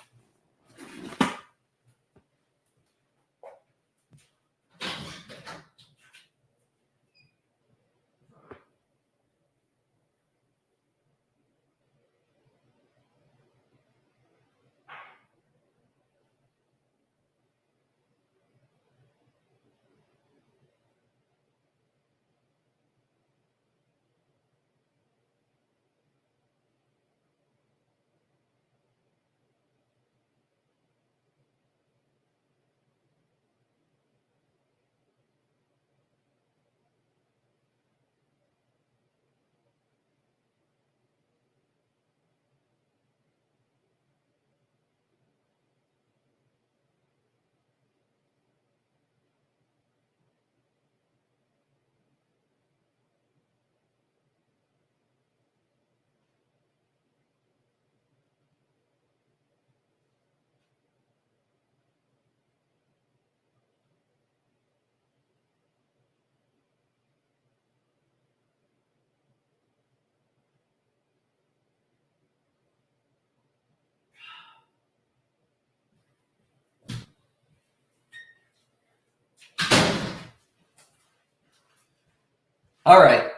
All right.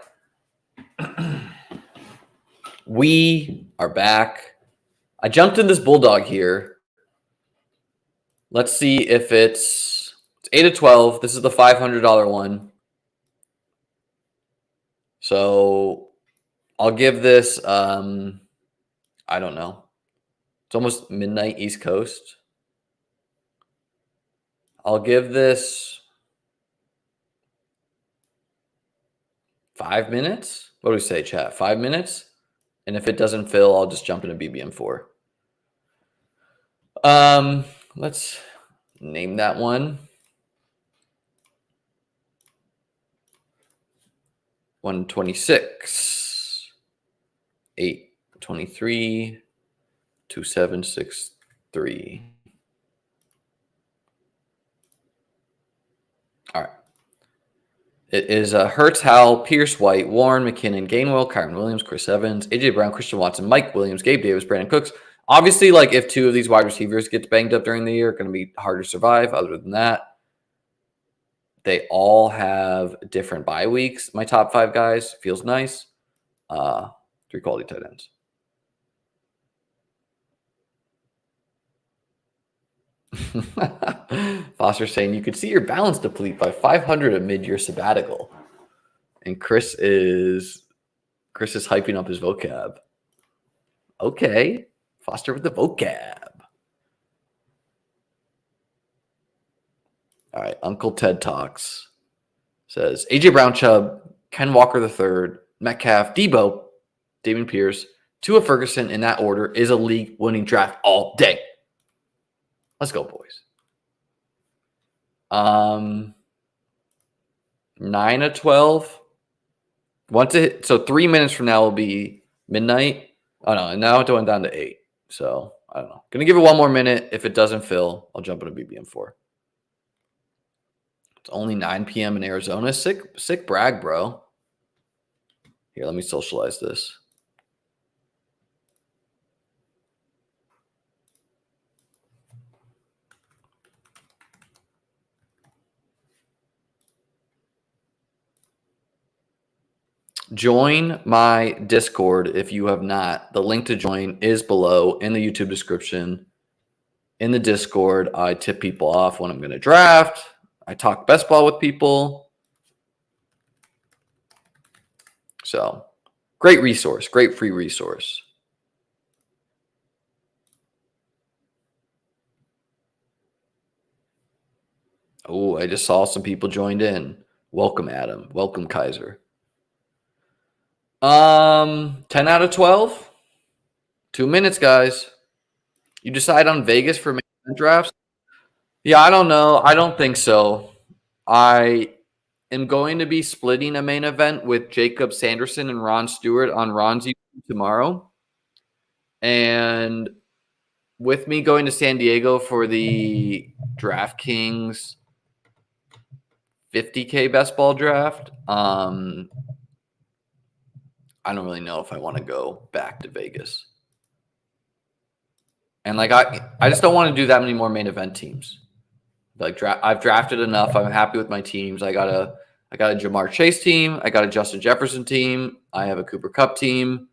We are back. I jumped in this bulldog here. Let's see if it's 8 of 12. This is the $500 one. So I'll give this, I don't know. It's almost midnight East Coast. I'll give this 5 minutes. What do we say, chat? 5 minutes? And if it doesn't fill, I'll just jump into BBM4. Let's name that one. 126, 823, 2763. All right. It is Hurts, Howell, Pierce, White, Warren, McKinnon, Gainwell, Kyron Williams, Chris Evans, AJ Brown, Christian Watson, Mike Williams, Gabe Davis, Brandon Cooks. Obviously, like if two of these wide receivers get banged up during the year, it's going to be hard to survive. Other than that, they all have different bye weeks. My top 5 guys feels nice. 3 quality tight ends. Foster saying you could see your balance deplete by 500 amid your sabbatical. And Chris is hyping up his vocab. Okay. Foster with the vocab. All right. Uncle Ted Talks says AJ Brown, Chubb, Ken Walker III, Metcalf, Debo, Dameon Pierce, Tua Ferguson in that order is a league-winning draft all day. Let's go, boys. 9 of 12. So 3 minutes from now will be midnight. Oh, no. And now it's going down to 8. So, I don't know. Going to give it one more minute. If it doesn't fill, I'll jump into BBM4. It's only 9 p.m. in Arizona. Sick brag, bro. Here, let me socialize this. Join my Discord if you have not. The link to join is below in the YouTube description. In the Discord, I tip people off when I'm going to draft. I talk best ball with people. So, great resource, great free resource. Oh, I just saw some people joined in. Welcome, Adam. Welcome, Kaiser. 10 out of 12. 2 minutes, guys. You decide on Vegas for main event drafts? Yeah, I don't know. I don't think so. I am going to be splitting a main event with Jacob Sanderson and Ron Stewart on Ron's YouTube tomorrow. And with me going to San Diego for the DraftKings 50K best ball draft, I don't really know if I want to go back to Vegas. And like I just don't want to do that many more main event teams. Like I've drafted enough. I'm happy with my teams. I got a Jamar Chase team. I got a Justin Jefferson team. I have a Cooper Kupp team,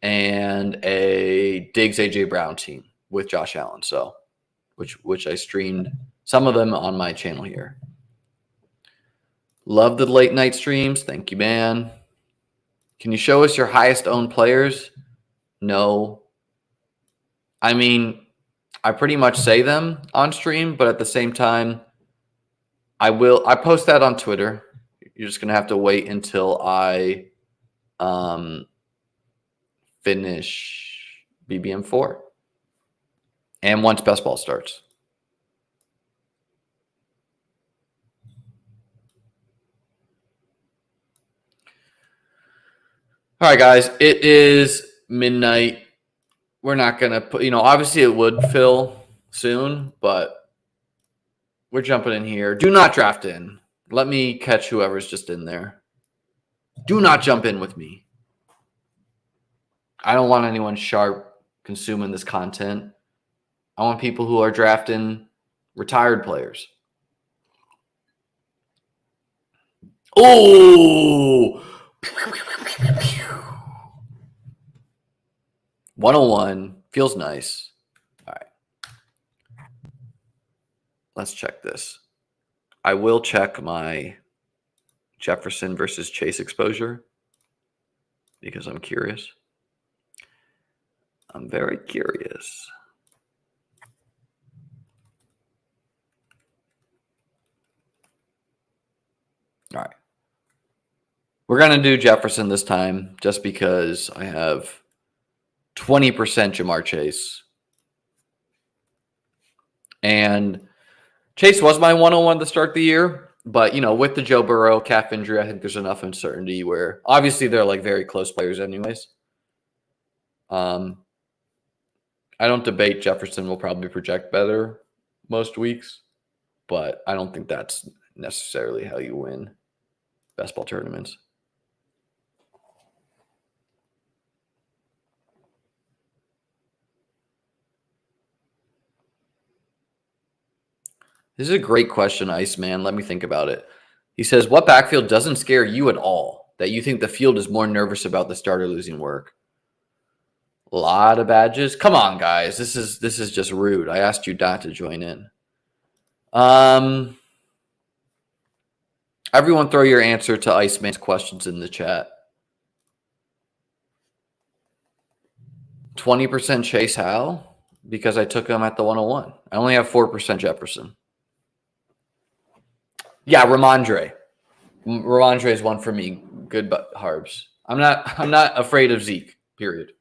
and a Diggs AJ Brown team with Josh Allen. So, which I streamed some of them on my channel here. Love the late night streams. Thank you, man. Can you show us your highest owned players? No. I mean, I pretty much say them on stream, but at the same time, I post that on Twitter. You're just going to have to wait until I finish BBM4 and once best ball starts. All right, guys, it is midnight. We're not going to put, obviously it would fill soon, but we're jumping in here. Do not draft in. Let me catch whoever's just in there. Do not jump in with me. I don't want anyone sharp consuming this content. I want people who are drafting retired players. Oh! 101 feels nice. All right. Let's check this. I will check my Jefferson versus Chase exposure because I'm curious. I'm very curious. All right. We're going to do Jefferson this time just because I have 20% Jamar Chase. And Chase was my 101 to start the year. But, with the Joe Burrow calf injury, I think there's enough uncertainty where obviously they're like very close players anyways. I don't debate Jefferson will probably project better most weeks, but I don't think that's necessarily how you win best ball tournaments. This is a great question, Iceman. Let me think about it. He says, what backfield doesn't scare you at all that you think the field is more nervous about the starter losing work? A lot of badges. Come on, guys. This is just rude. I asked you not to join in. Everyone throw your answer to Iceman's questions in the chat. 20% Chase Howell because I took him at the 101. I only have 4% Jefferson. Yeah, Ramondre. Ramondre is one for me. Good Harbs. I'm not afraid of Zeke, period.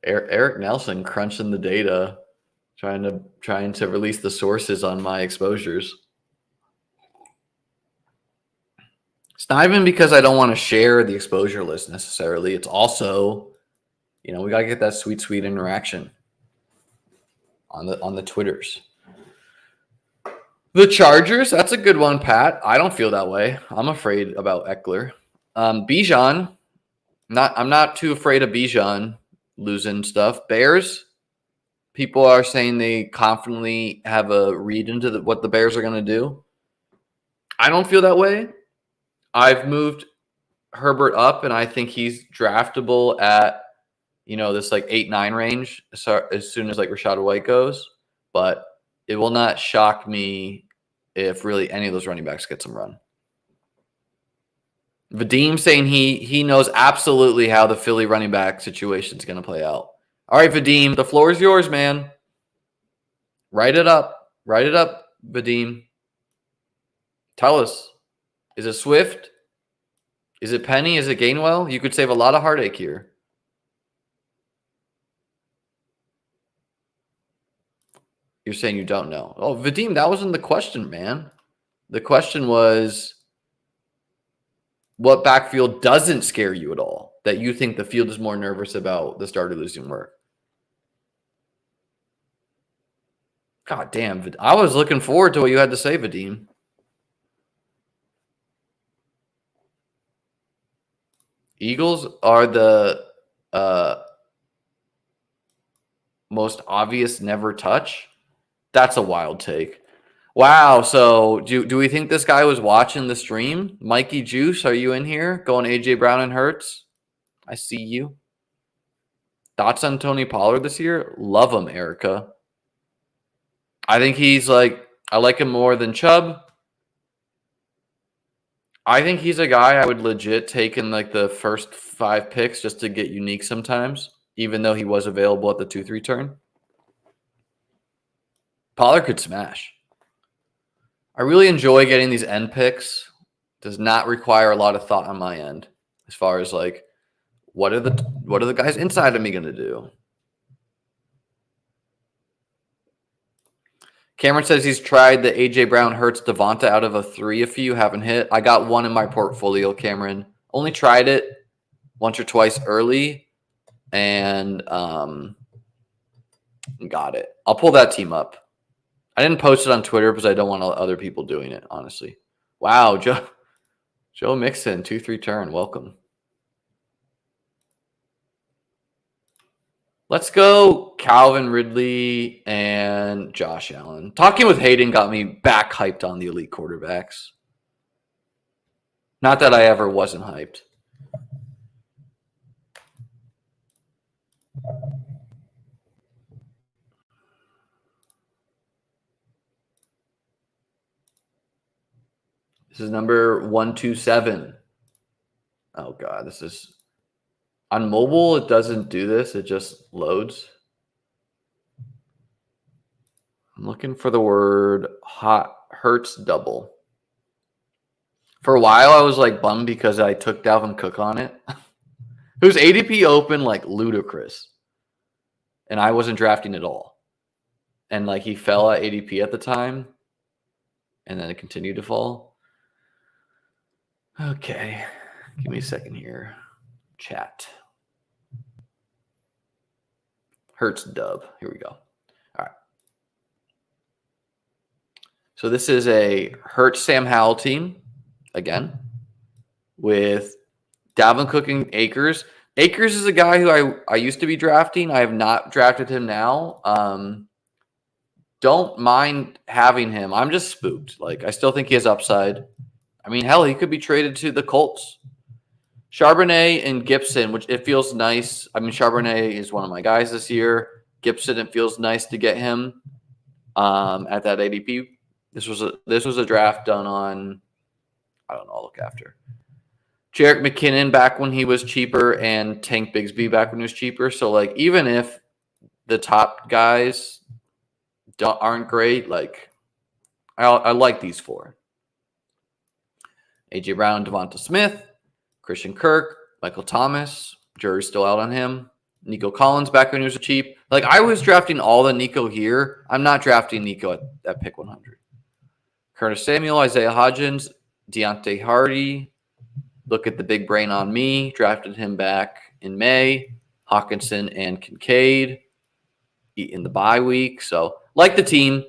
Eric Nelson crunching the data, trying to release the sources on my exposures. It's not even because I don't want to share the exposure list necessarily. It's also, we got to get that sweet interaction on the Twitters. The Chargers, that's a good one, Pat. I don't feel that way. I'm afraid about Eckler. Bijan, I'm not too afraid of Bijan losing stuff. Bears, people are saying they confidently have a read into what the Bears are going to do. I don't feel that way. I've moved Herbert up, and I think he's draftable at, this like 8-9 range as soon as like Rashad White goes. But it will not shock me if really any of those running backs get some run. Vadim saying he knows absolutely how the Philly running back situation is going to play out. All right, Vadim, the floor is yours, man. Write it up. Write it up, Vadim. Tell us. Is it Swift? Is it Penny? Is it Gainwell? You could save a lot of heartache here. You're saying you don't know. Oh, Vadim, that wasn't the question, man. The question was, what backfield doesn't scare you at all that you think the field is more nervous about the starter losing work? God damn. I was looking forward to what you had to say, Vadim. Eagles are the most obvious never touch. That's a wild take. Wow. So do we think this guy was watching the stream? Mikey Juice, are you in here? Going AJ Brown and Hurts? I see you. Thoughts on Tony Pollard this year? Love him, Erica. I think he's I like him more than Chubb. I think he's a guy I would legit take in the first 5 picks just to get unique sometimes, even though he was available at the 2-3 turn. Pollard could smash. I really enjoy getting these end picks. Does not require a lot of thought on my end as far as what are the guys inside of me going to do? Cameron says he's tried the AJ Brown Hurts Devonta out of a 3 a few haven't hit. I got one in my portfolio, Cameron. Only tried it once or twice early and got it. I'll pull that team up. I didn't post it on Twitter because I don't want other people doing it, honestly. Wow, Joe Mixon, 2-3 turn. Welcome. Let's go Calvin Ridley and Josh Allen. Talking with Hayden got me back hyped on the elite quarterbacks. Not that I ever wasn't hyped. This is number 127. Oh, God, this is... On mobile, it doesn't do this. It just loads. I'm looking for the word Hurts double. For a while, I was bummed because I took Dalvin Cook on it. Whose ADP opened ludicrous. And I wasn't drafting at all. And he fell at ADP at the time. And then it continued to fall. Okay. Give me a second here. Chat. Hurts dub. Here we go. All right. So this is a Hurts Sam Howell team again with Dalvin Cook and Akers. Akers is a guy who I used to be drafting. I have not drafted him now. Don't mind having him. I'm just spooked. I still think he has upside. I mean, hell, he could be traded to the Colts. Charbonnet and Gibson, which it feels nice. I mean, Charbonnet is one of my guys this year. Gibson, it feels nice to get him at that ADP. This was a draft done on, I don't know, I'll look after. Jerick McKinnon back when he was cheaper and Tank Bigsby back when he was cheaper. So, even if the top guys aren't great, I like these 4. AJ Brown, Devonta Smith, Christian Kirk, Michael Thomas, jury's still out on him. Nico Collins back when he was cheap. I was drafting all the Nico here. I'm not drafting Nico at pick 100. Curtis Samuel, Isaiah Hodgins, Deontay Hardy. Look at the big brain on me. Drafted him back in May. Hawkinson and Kincaid in the bye week. So, like the team.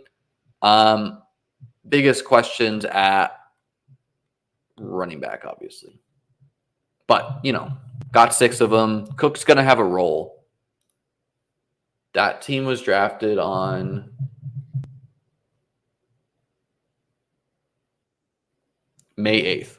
Biggest questions at running back, obviously. But, got 6 of them. Cook's going to have a role. That team was drafted on May 8th.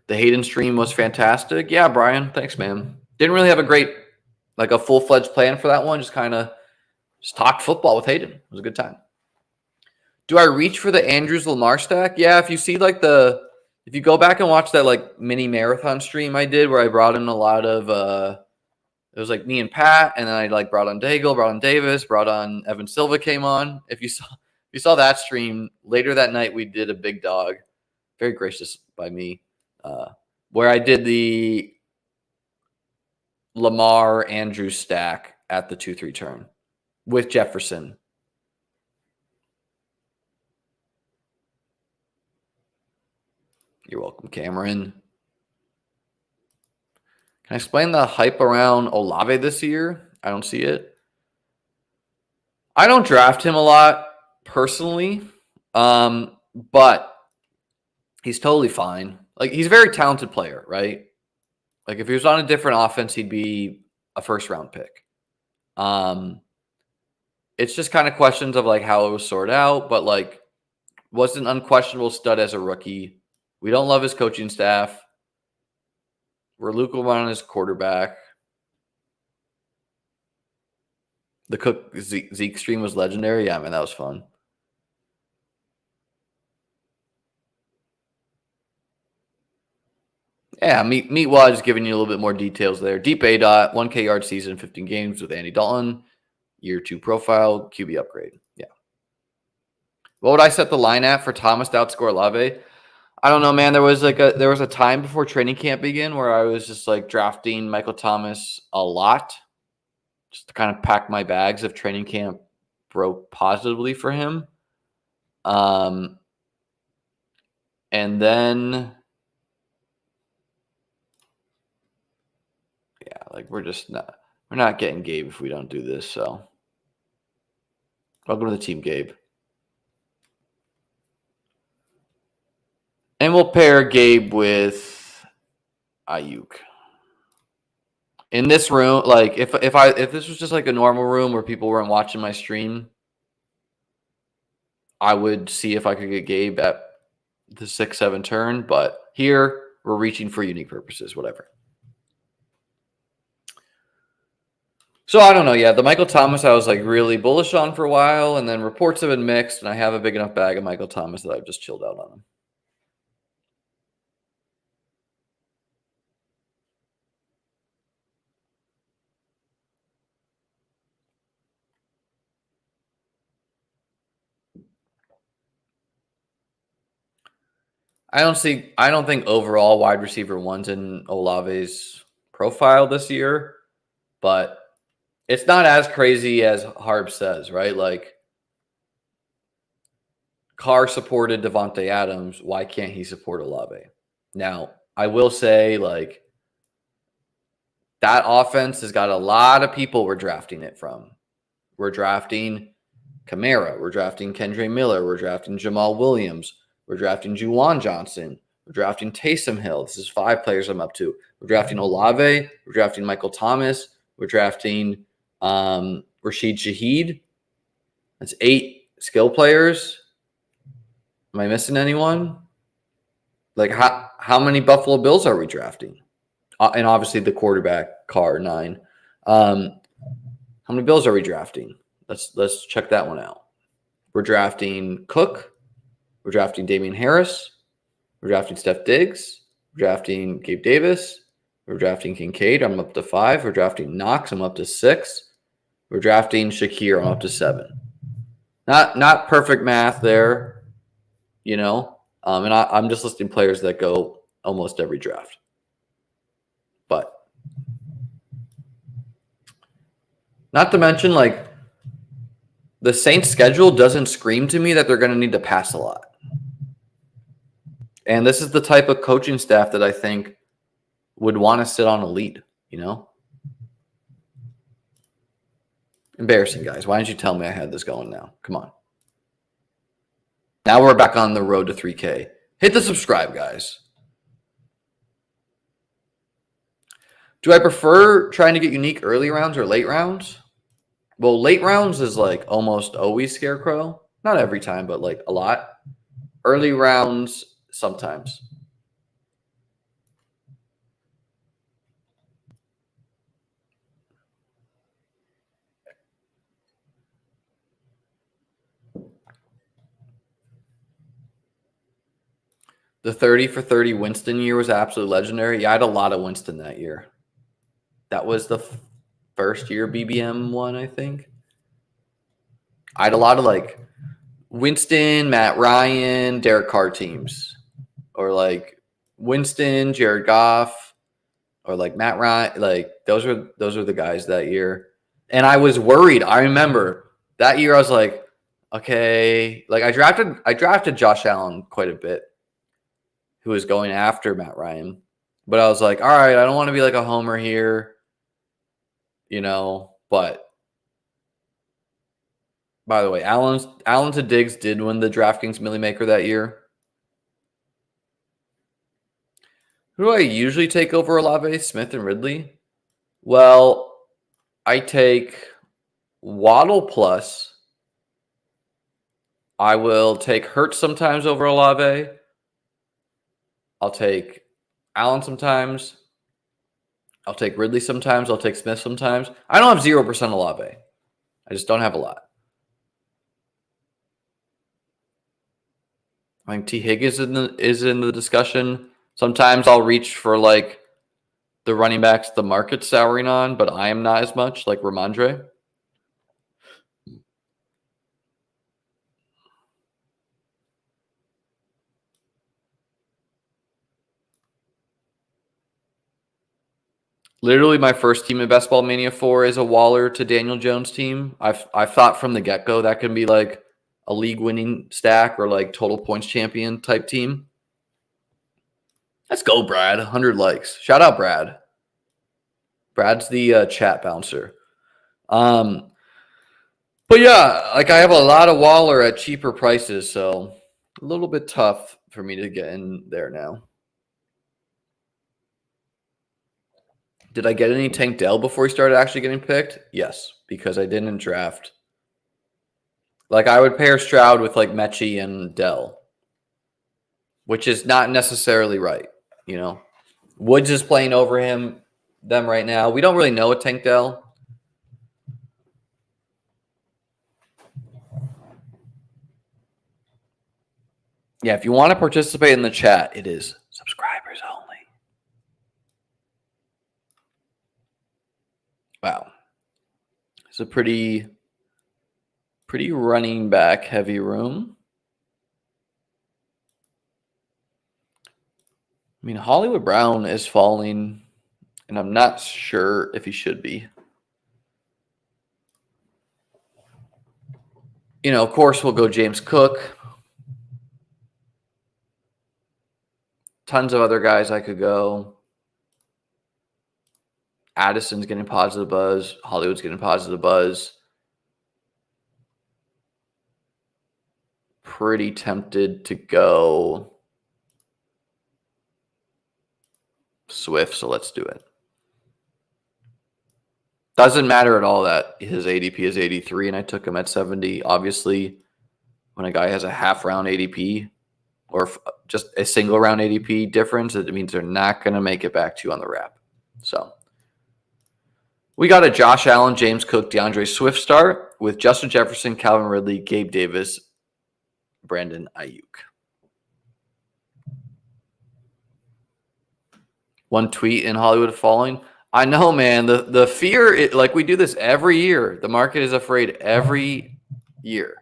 The Hayden stream was fantastic. Yeah, Brian. Thanks, man. Didn't really have a great, a full-fledged plan for that one. Just kind of talked football with Hayden. It was a good time. Do I reach for the Andrews Lamar stack? Yeah, if you see if you go back and watch that mini marathon stream I did where I brought in a lot of it was me and Pat, and then I brought on Daigle, brought on Davis, brought on Evan Silva came on. If you You saw that stream. Later that night, we did a big dog. Very gracious by me. Where I did the Lamar Andrew stack at the 2-3 turn with Jefferson. You're welcome, Cameron. Can I explain the hype around Olave this year? I don't see it. I don't draft him a lot personally, but he's totally fine. Like, he's a very talented player, right? Like, if he was on a different offense, he'd be a first-round pick. It's just kind of questions of, like, how it was sorted out, but, like, was an unquestionable stud as a rookie. We don't love his coaching staff. We're lukewarm on his quarterback. The Cook Zeke stream was legendary. Yeah, man, that was fun. Yeah, Meatwad is giving you a little bit more details there. Deep A-Dot, 1K yard season, 15 games with Andy Dalton. Year 2 profile, QB upgrade. Yeah. What would I set the line at for Thomas to outscore Olave? I don't know, man. There was a time before training camp began where I was just like drafting Michael Thomas a lot, just to kind of pack my bags if training camp broke positively for him. And then, yeah, like we're not getting Gabe if we don't do this. So, welcome to the team, Gabe. And we'll pair Gabe with Ayuk. In this room, like if this was just like a normal room where people weren't watching my stream, I would see if I could get Gabe at the 6-7 turn. But here we're reaching for unique purposes, whatever. So I don't know. Yeah, the Michael Thomas I was like really bullish on for a while, and then reports have been mixed, and I have a big enough bag of Michael Thomas that I've just chilled out on him. I don't think overall wide receiver one's in Olave's profile this year, but it's not as crazy as Harb says, right? Like, Carr supported Devontae Adams. Why can't he support Olave? Now, I will say, like, that offense has got a lot of people we're drafting it from. We're drafting Kamara. We're drafting Kendre Miller. We're drafting Jamal Williams. We're drafting Juwan Johnson. We're drafting Taysom Hill. This is 5 players I'm up to. We're drafting Olave. We're drafting Michael Thomas. We're drafting Rashid Shaheed. That's 8 skill players. Am I missing anyone? Like, how many Buffalo Bills are we drafting? And obviously the quarterback, Carr, 9. How many Bills are we drafting? Let's check that one out. We're drafting Cook. We're drafting Damian Harris. We're drafting Steph Diggs. We're drafting Gabe Davis. We're drafting Kincaid. I'm up to 5. We're drafting Knox. I'm up to 6. We're drafting Shakir. I'm up to 7. Not perfect math there, you know. And I'm just listing players that go almost every draft. But not to mention, like, the Saints' schedule doesn't scream to me that they're going to need to pass a lot. And this is the type of coaching staff that I think would want to sit on a lead, you know? Embarrassing, guys. Why didn't you tell me I had this going now? Come on. Now we're back on the road to 3K. Hit the subscribe, guys. Do I prefer trying to get unique early rounds or late rounds? Well, late rounds is like almost always Scarecrow. Not every time, but like a lot. Early rounds, sometimes. The 30 for 30 Winston year was absolutely legendary. Yeah, I had a lot of Winston that year. That was the first year BBM one, I think. I had a lot of like Winston, Matt Ryan, Derek Carr teams, or like Winston, Jared Goff, or like Matt Ryan. Like those are the guys that year. And I was worried. I remember that year I was like, okay, like I drafted Josh Allen quite a bit, who was going after Matt Ryan. But I was like, all right, I don't want to be like a homer here, but by the way, Allen to Diggs did win the DraftKings Millie Maker that year. Who do I usually take over Olave, Smith, and Ridley? Well, I take Waddle plus. I will take Hurts sometimes over Olave. I'll take Allen sometimes. I'll take Ridley sometimes. I'll take Smith sometimes. I don't have 0% Olave. I just don't have a lot. I think T. Higgins is in the discussion. Sometimes I'll reach for like the running backs the market's souring on, but I am not as much, like Ramondre. Literally, my first team in Best Ball Mania 4 is a Waller to Daniel Jones team. I've thought from the get-go that can be like a league-winning stack or like total points champion type team. Let's go, Brad. 100 likes. Shout out, Brad. Brad's the chat bouncer. But yeah, like I have a lot of Waller at cheaper prices, so a little bit tough for me to get in there now. Did I get any Tank Dell before he started actually getting picked? Yes, because I didn't draft. Like I would pair Stroud with like Mechie and Dell, which is not necessarily right. Woods is playing over them right now. We don't really know a Tank Dell. Yeah, if you want to participate in the chat, it is subscribers only. Wow. It's a pretty running back heavy room. I mean, Hollywood Brown is falling, and I'm not sure if he should be. Of course, we'll go James Cook. Tons of other guys I could go. Addison's getting positive buzz. Hollywood's getting positive buzz. Pretty tempted to go Swift, so let's do it. Doesn't matter at all that his ADP is 83 and I took him at 70. Obviously, when a guy has a half-round ADP or just a single-round ADP difference, it means they're not going to make it back to you on the wrap. So we got a Josh Allen, James Cook, DeAndre Swift start with Justin Jefferson, Calvin Ridley, Gabe Davis, Brandon Ayuk. One tweet in Hollywood falling. I know, man. The fear, like we do this every year. The market is afraid every year.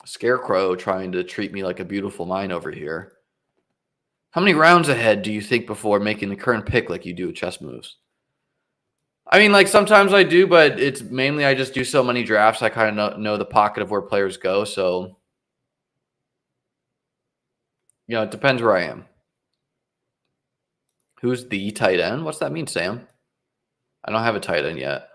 Scarecrow trying to treat me like a beautiful mind over here. How many rounds ahead do you think before making the current pick like you do with chess moves? I mean, like sometimes I do, but it's mainly I just do so many drafts. I kind of know the pocket of where players go. So, it depends where I am. Who's the tight end? What's that mean, Sam? I don't have a tight end yet.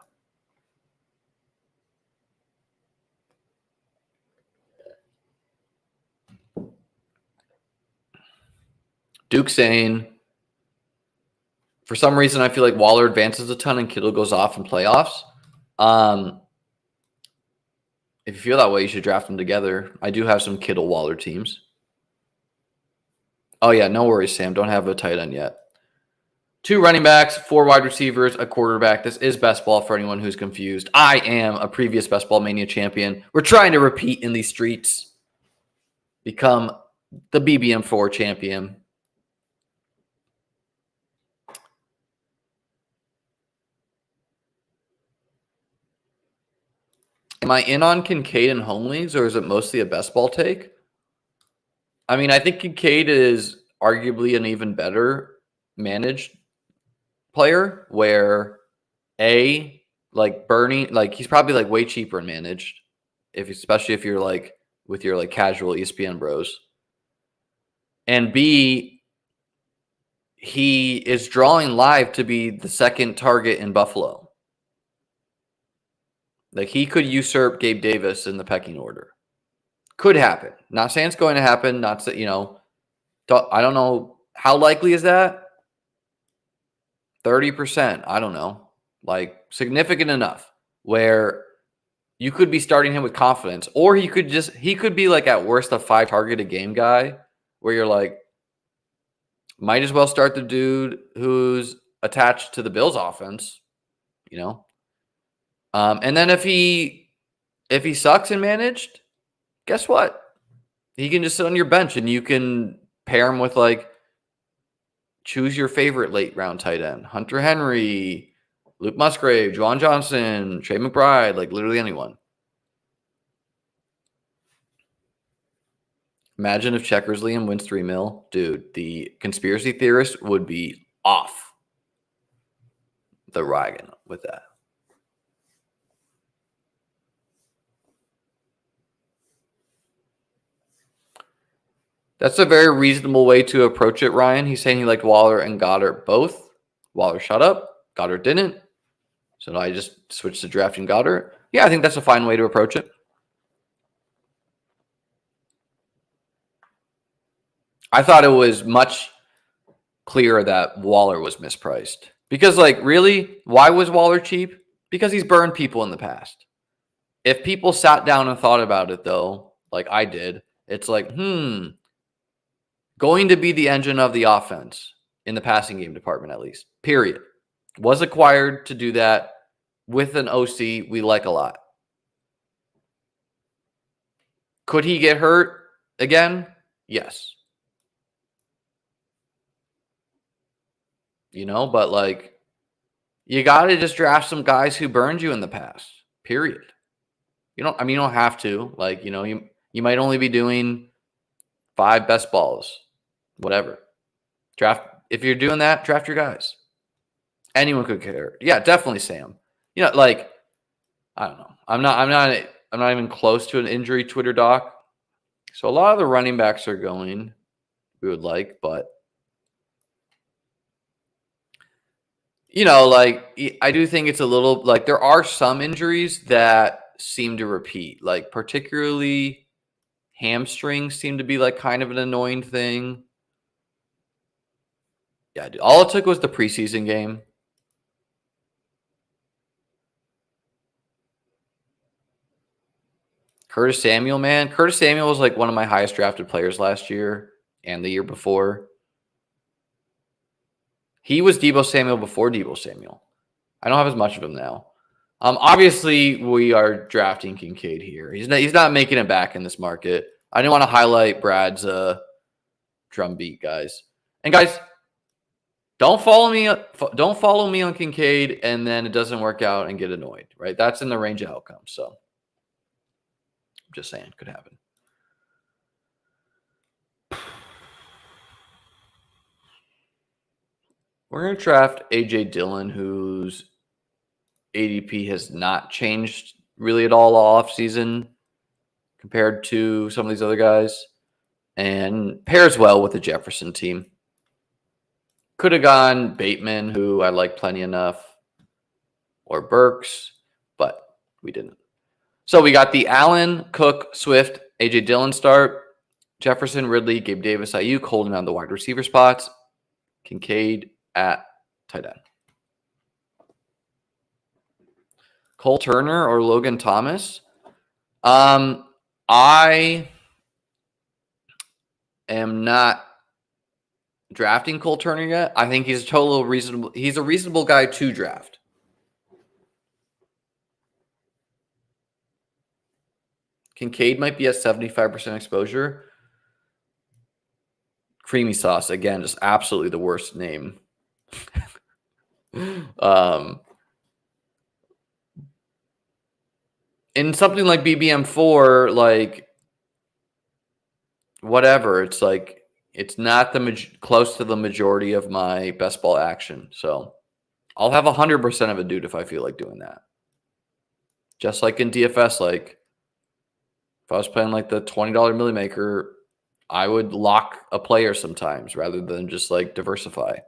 Duke saying, for some reason, I feel like Waller advances a ton and Kittle goes off in playoffs. If you feel that way, you should draft them together. I do have some Kittle Waller teams. Oh, yeah, no worries, Sam. Don't have a tight end yet. 2 running backs, 4 wide receivers, a quarterback. This is best ball for anyone who's confused. I am a previous Best Ball Mania champion. We're trying to repeat in these streets. Become the BBM4 champion. Am I in on Kincaid in home leagues, or is it mostly a best ball take? I mean, I think Kincaid is arguably an even better managed player where like Bernie, like he's probably like way cheaper and managed, especially if you're like with your like casual ESPN bros. And B, he is drawing live to be the second target in Buffalo. Like he could usurp Gabe Davis in the pecking order. Could happen. Not saying it's going to happen. Not that, I don't know. How likely is that? 30%. I don't know. Like significant enough where you could be starting him with confidence, or he could be like at worst a 5 target a game guy where you're like, might as well start the dude who's attached to the Bills offense, and then if he sucks and managed, guess what? He can just sit on your bench and you can pair him with like, choose your favorite late round tight end. Hunter Henry, Luke Musgrave, Juwan Johnson, Trey McBride, like literally anyone. Imagine if Checkers Liam wins $3 million. Dude, the conspiracy theorist would be off the wagon with that. That's a very reasonable way to approach it, Ryan. He's saying he liked Waller and Goddard both. Waller shut up. Goddard didn't. So I just switched to drafting Goddard. Yeah, I think that's a fine way to approach it. I thought it was much clearer that Waller was mispriced. Because, like, really, why was Waller cheap? Because he's burned people in the past. If people sat down and thought about it, though, like I did, it's like, going to be the engine of the offense in the passing game department, at least, period. Was acquired to do that with an OC we like a lot. Could he get hurt again? Yes. But like, you got to just draft some guys who burned you in the past, period. You don't have to. Like, you might only be doing 5 best balls, whatever. If you're doing that, draft your guys. Anyone could care. Yeah, definitely Sam. Like, I don't know. I'm not even close to an injury Twitter doc. So a lot of the running backs are going, we would like, but like I do think it's a little like there are some injuries that seem to repeat, like particularly hamstrings seem to be like kind of an annoying thing. Yeah, dude, all it took was the preseason game. Curtis Samuel, man. Curtis Samuel was like one of my highest drafted players last year and the year before. He was Deebo Samuel before Deebo Samuel. I don't have as much of him now. Obviously, we are drafting Kincaid here. He's not making it back in this market. I didn't want to highlight Brad's drumbeat, guys. And guys, don't follow me on Kincaid, and then it doesn't work out and get annoyed. Right? That's in the range of outcomes. So, I'm just saying, could happen. We're going to draft A.J. Dillon, whose ADP has not changed really at all offseason compared to some of these other guys, and pairs well with the Jefferson team. Could have gone Bateman, who I like plenty enough, or Burks, but we didn't. So we got the Allen, Cook, Swift, A.J. Dillon start, Jefferson, Ridley, Gabe Davis, Ayuk holding on the wide receiver spots, Kincaid at tight end. Cole Turner or Logan Thomas? I am not drafting Cole Turner yet. I think he's he's a reasonable guy to draft. Kincaid might be at 75% exposure. Creamy sauce, again, just absolutely the worst name. in something like BBM4, like whatever, it's like it's not close to the majority of my best ball action. So I'll have 100% of a dude if I feel like doing that. Just like in DFS, like if I was playing like the $20 Millie Maker, I would lock a player sometimes rather than just like diversify.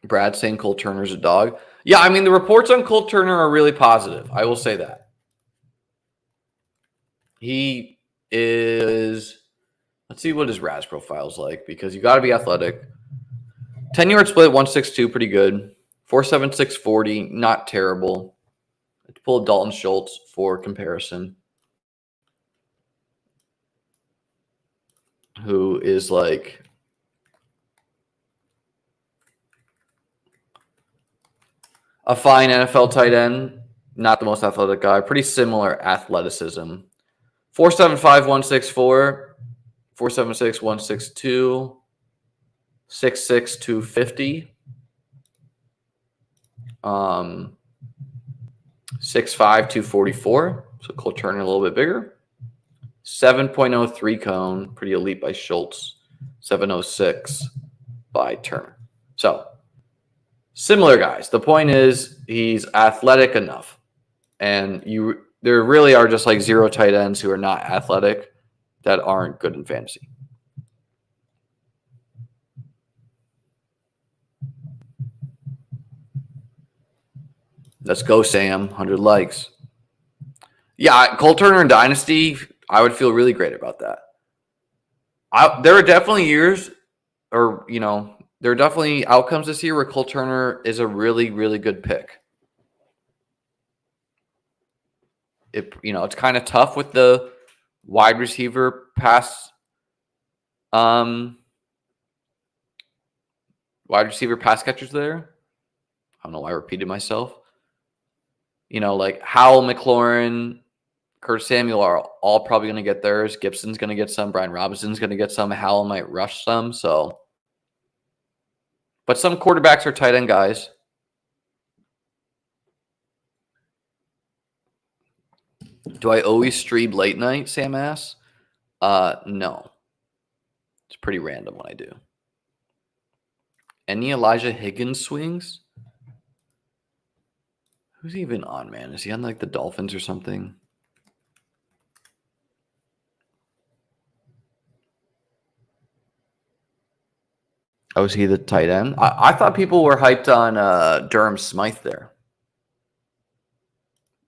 Brad saying Cole Turner's a dog. Yeah, I mean, the reports on Cole Turner are really positive. I will say that. He is, let's see what his RAS profile is like, because you got to be athletic. 10-yard split, 162, pretty good. 4.76 40, not terrible. Let's pull Dalton Schultz for comparison, who is like a fine NFL tight end, not the most athletic guy, pretty similar athleticism. 4.75 164, 4.76 162, 6'6 250. 6'5 244. So Cole Turner a little bit bigger. 7.03 cone, pretty elite by Schultz. 7.06 by Turner. So similar guys. The point is he's athletic enough. And there really are just like zero tight ends who are not athletic that aren't good in fantasy. Let's go, Sam. 100 likes. Yeah, Cole Turner in Dynasty, I would feel really great about that. There are definitely years, or, there are definitely outcomes this year where Cole Turner is a really, really good pick. It's kind of tough with the wide receiver pass catchers there. I don't know why I repeated myself. Like Howell, McLaurin, Curtis Samuel are all probably going to get theirs. Gibson's going to get some. Brian Robinson's going to get some. Howell might rush some. So, but some quarterbacks are tight end guys. Do I always stream late night, Sam asks? No. It's pretty random when I do. Any Elijah Higgins swings? Who's he even on, man? Is he on like the Dolphins or something? Oh, is he the tight end? I thought people were hyped on Durham Smythe there.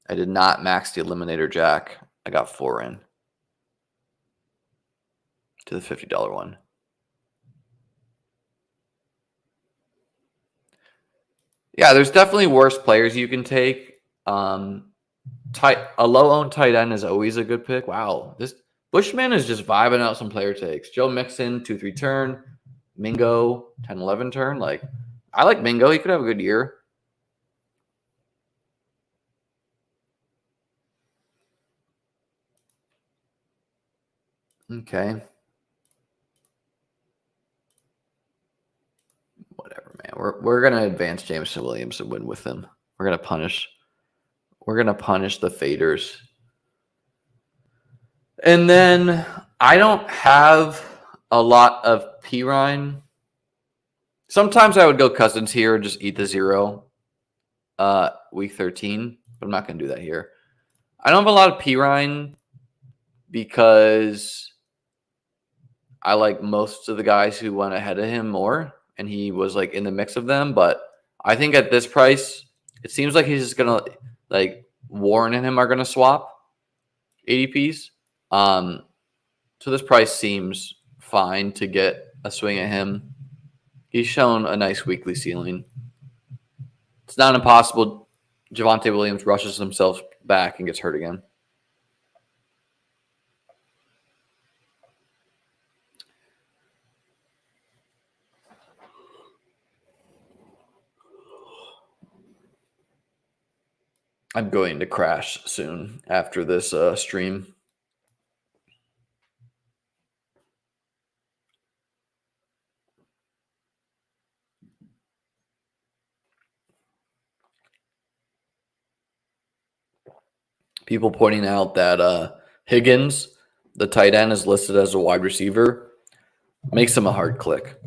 I did not max the Eliminator Jack. I got 4 in to the $50 one. Yeah, there's definitely worse players you can take. A low-owned tight end is always a good pick. Wow, this Bushman is just vibing out some player takes. Joe Mixon, 2-3 turn. Mingo, 10-11 turn. Like, I like Mingo. He could have a good year. Okay. Whatever, man. We're gonna advance Jameson Williams and win with him. We're gonna punish the faders. And then I don't have a lot of Pirine. Sometimes I would go Cousins here and just eat the 0 week 13, but I'm not going to do that here. I don't have a lot of Pirine because I like most of the guys who went ahead of him more, and he was like in the mix of them. But I think at this price, it seems like he's just going to, like, Warren and him are going to swap ADPs. So this price seems fine to get a swing at him. He's shown a nice weekly ceiling. It's not impossible. Javonte Williams rushes himself back and gets hurt again. I'm going to crash soon after this stream. People pointing out that Higgins, the tight end, is listed as a wide receiver. Makes him a hard click.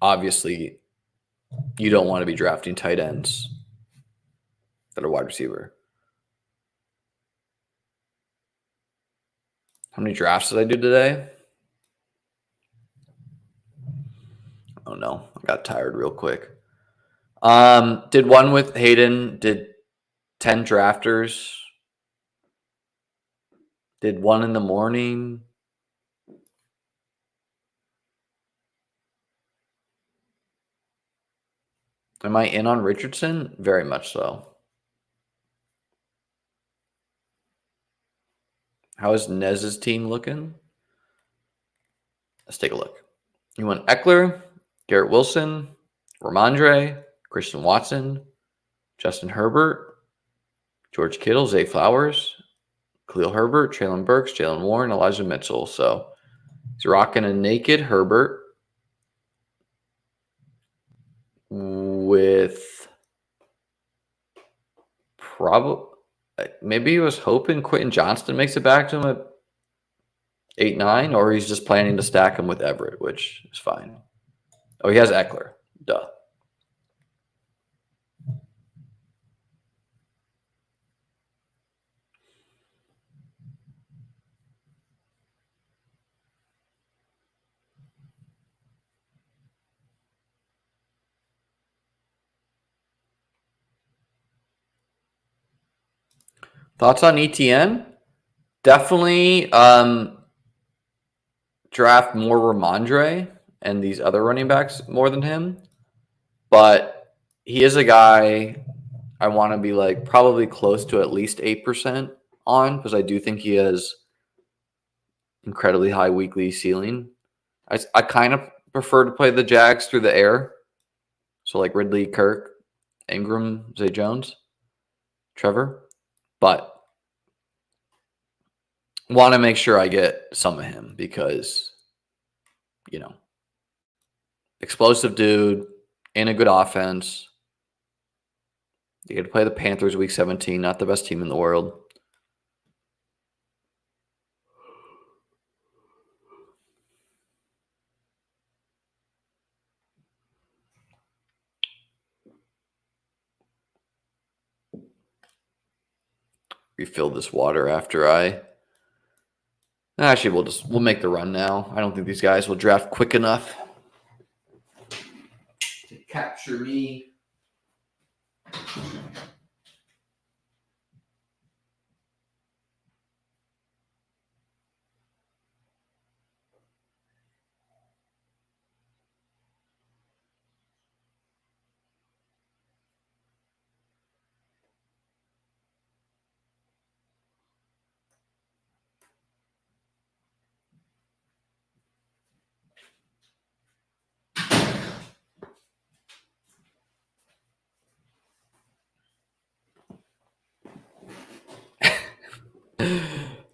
Obviously, you don't want to be drafting tight ends that are wide receiver. How many drafts did I do today? Oh no, I got tired real quick. Did one with Hayden, did 10 drafters. Did one in the morning. Am I in on Richardson? Very much so. How is Nez's team looking? Let's take a look. You want Eckler, Garrett Wilson, Ramondre, Christian Watson, Justin Herbert, George Kittle, Zay Flowers, Khalil Herbert, Traylon Burks, Jalen Warren, Elijah Mitchell. So he's rocking a naked Herbert with probably maybe he was hoping Quentin Johnston makes it back to him at 8-9, or he's just planning to stack him with Everett, which is fine. Oh, he has Eckler. Duh. Thoughts on ETN? Definitely draft more Ramondre and these other running backs more than him. But he is a guy I want to be like probably close to at least 8% on, because I do think he has incredibly high weekly ceiling. I kind of prefer to play the Jags through the air. So like Ridley, Kirk, Ingram, Zay Jones, Trevor. But want to make sure I get some of him because, you know, explosive dude in a good offense. You get to play the Panthers week 17, not the best team in the world. Refill this water after I. Actually, we'll make the run now. I don't think these guys will draft quick enough to capture me.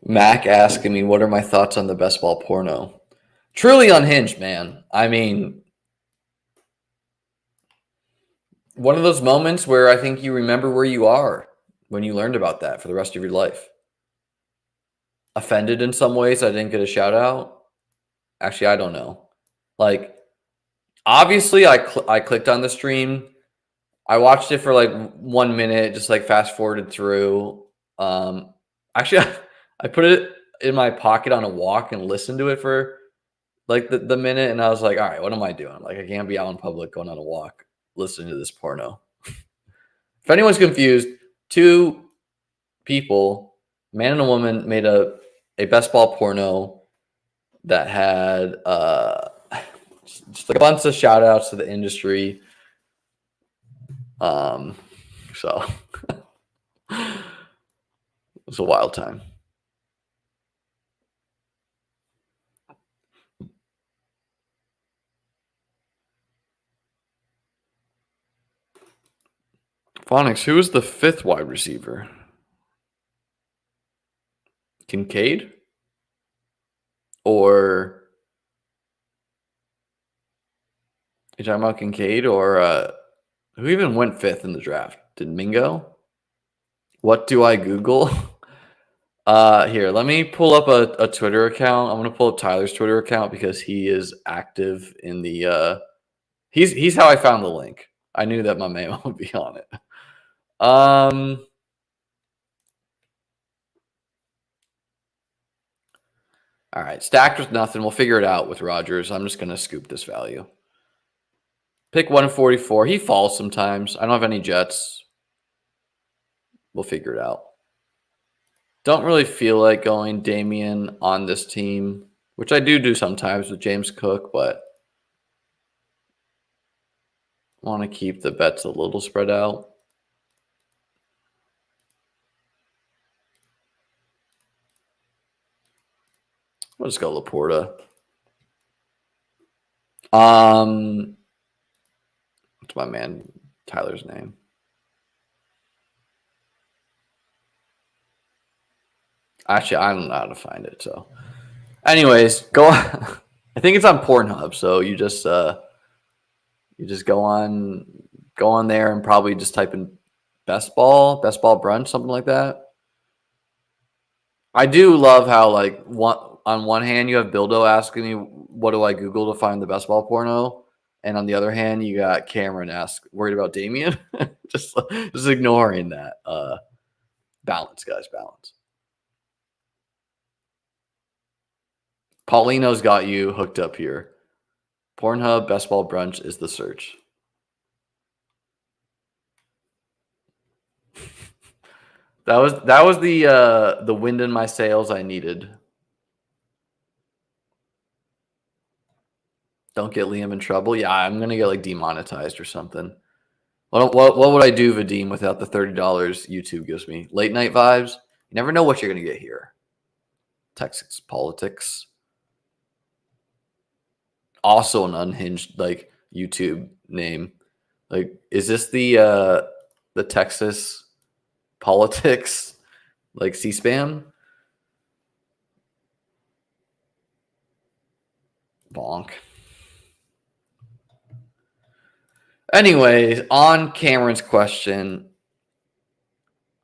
Mac asking me, what are my thoughts on the best ball porno? Truly unhinged, man. I mean, one of those moments where I think you remember where you are when you learned about that for the rest of your life. Offended in some ways I didn't get a shout out. Actually, I don't know. Like, obviously, I clicked on the stream. I watched it for like 1 minute, just like fast forwarded through. Actually, I put it in my pocket on a walk and listened to it for like the minute, and I was like, all right, what am I doing? Like, I can't be out in public going on a walk listening to this porno. If anyone's confused, two people, man and a woman, made a best ball porno that had just like a bunch of shout outs to the industry. So it was a wild time. Phonics, who is the fifth wide receiver? Kincaid? Or you talking about Kincaid or who even went fifth in the draft? Did Mingo? What do I Google? Here, let me pull up a Twitter account. I'm gonna pull up Tyler's Twitter account because he is active in the he's how I found the link. I knew that my man would be on it. All right, stacked with nothing. We'll figure it out with Rodgers. I'm just gonna scoop this value. Pick 144. He falls sometimes. I don't have any Jets. We'll figure it out. Don't really feel like going Damian on this team, which I do sometimes with James Cook, but want to keep the bets a little spread out. We'll just go Laporta. What's my man Tyler's name? Actually, I don't know how to find it. So, anyways, go. I think it's on Pornhub. So you just go on there and probably just type in best ball brunch, something like that. I do love how like on one hand you have Bildo asking me what do I Google to find the best ball porno, and on the other hand you got Cameron worried about Damian. just ignoring that. Balance, guys, balance. Paulino's got you hooked up here. Pornhub best ball brunch is the search. That was the wind in my sails I needed. Don't get Liam in trouble. Yeah, I'm gonna get like demonetized or something. What would I do, Vadim, without the $30 YouTube gives me? Late night vibes. You never know what you're gonna get here. Texas politics. Also an unhinged like YouTube name. Like, is this the Texas politics like C-SPAN? Bonk. Anyways, on Cameron's question,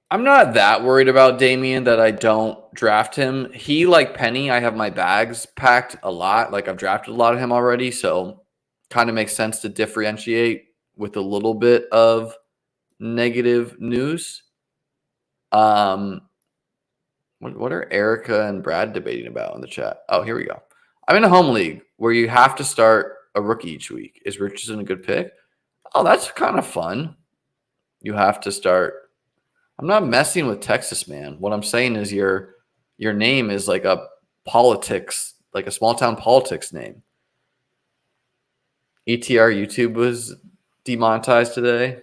I'm not that worried about Damian that I don't draft him. He, like Penny, I have my bags packed a lot. Like, I've drafted a lot of him already, so kind of makes sense to differentiate with a little bit of negative news. What are Erica and Brad debating about in the chat? Oh, here we go. I'm in a home league where you have to start a rookie each week. Is Richardson a good pick? Oh, that's kind of fun. You have to start. I'm not messing with Texas, man. What I'm saying is your name is like a politics, like a small town politics name. ETR YouTube was demonetized today.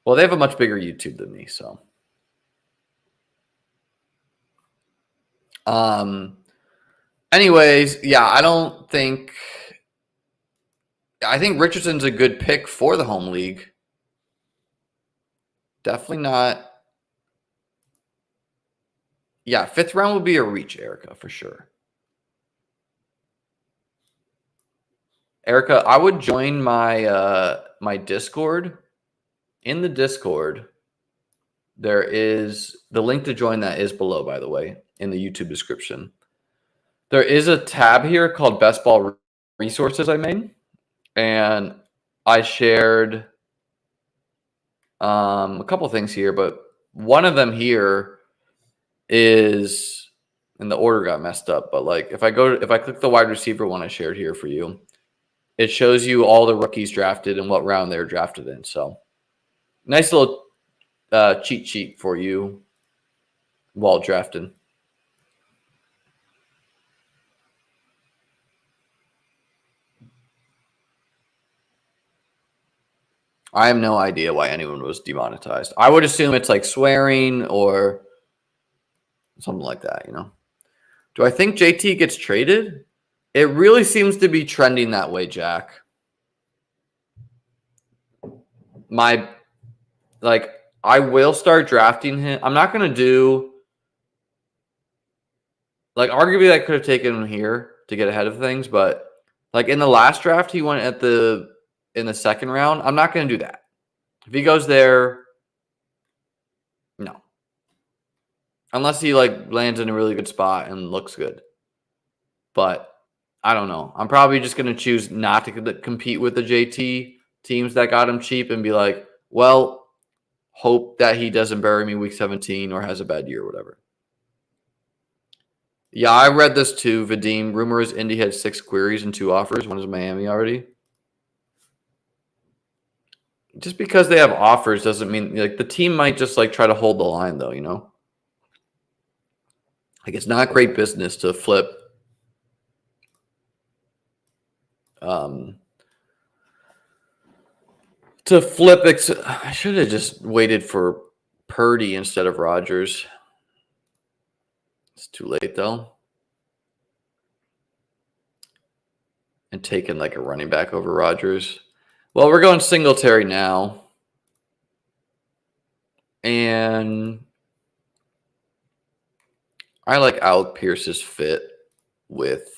Well, they have a much bigger YouTube than me, so. Anyways, yeah, I think Richardson's a good pick for the home league. Definitely not. Yeah, 5th round would be a reach, Erica, for sure. Erica, I would join my my Discord. In the Discord, there is the link to join that is below, by the way, in the YouTube description. There is a tab here called Best Ball Resources I made, and I shared a couple things here, but one of them here is, and the order got messed up, but like if I click the wide receiver one I shared here for you, it shows you all the rookies drafted and what round they're drafted in. So nice little cheat sheet for you while drafting. I have no idea why anyone was demonetized. I would assume it's like swearing or something like that, you know. Do I think JT gets traded? It really seems to be trending that way, Jack. I will start drafting him. I'm not going to do, like, arguably I could have taken him here to get ahead of things, but like in the last draft, he went in the 2nd round. I'm not going to do that. If he goes there, Unless he like lands in a really good spot and looks good. But I don't know. I'm probably just going to choose not to compete with the JT teams that got him cheap and be like, well, hope that he doesn't bury me week 17 or has a bad year or whatever. Yeah, I read this too, Vadim. Rumor is Indy had 6 queries and 2 offers. One is Miami already. Just because they have offers doesn't mean like the team might just like try to hold the line though, you know? Like it's not great business to flip I should have just waited for Purdy instead of Rodgers. It's too late though. And taking like a running back over Rodgers. Well, we're going Singletary now. And I like Alec Pierce's fit with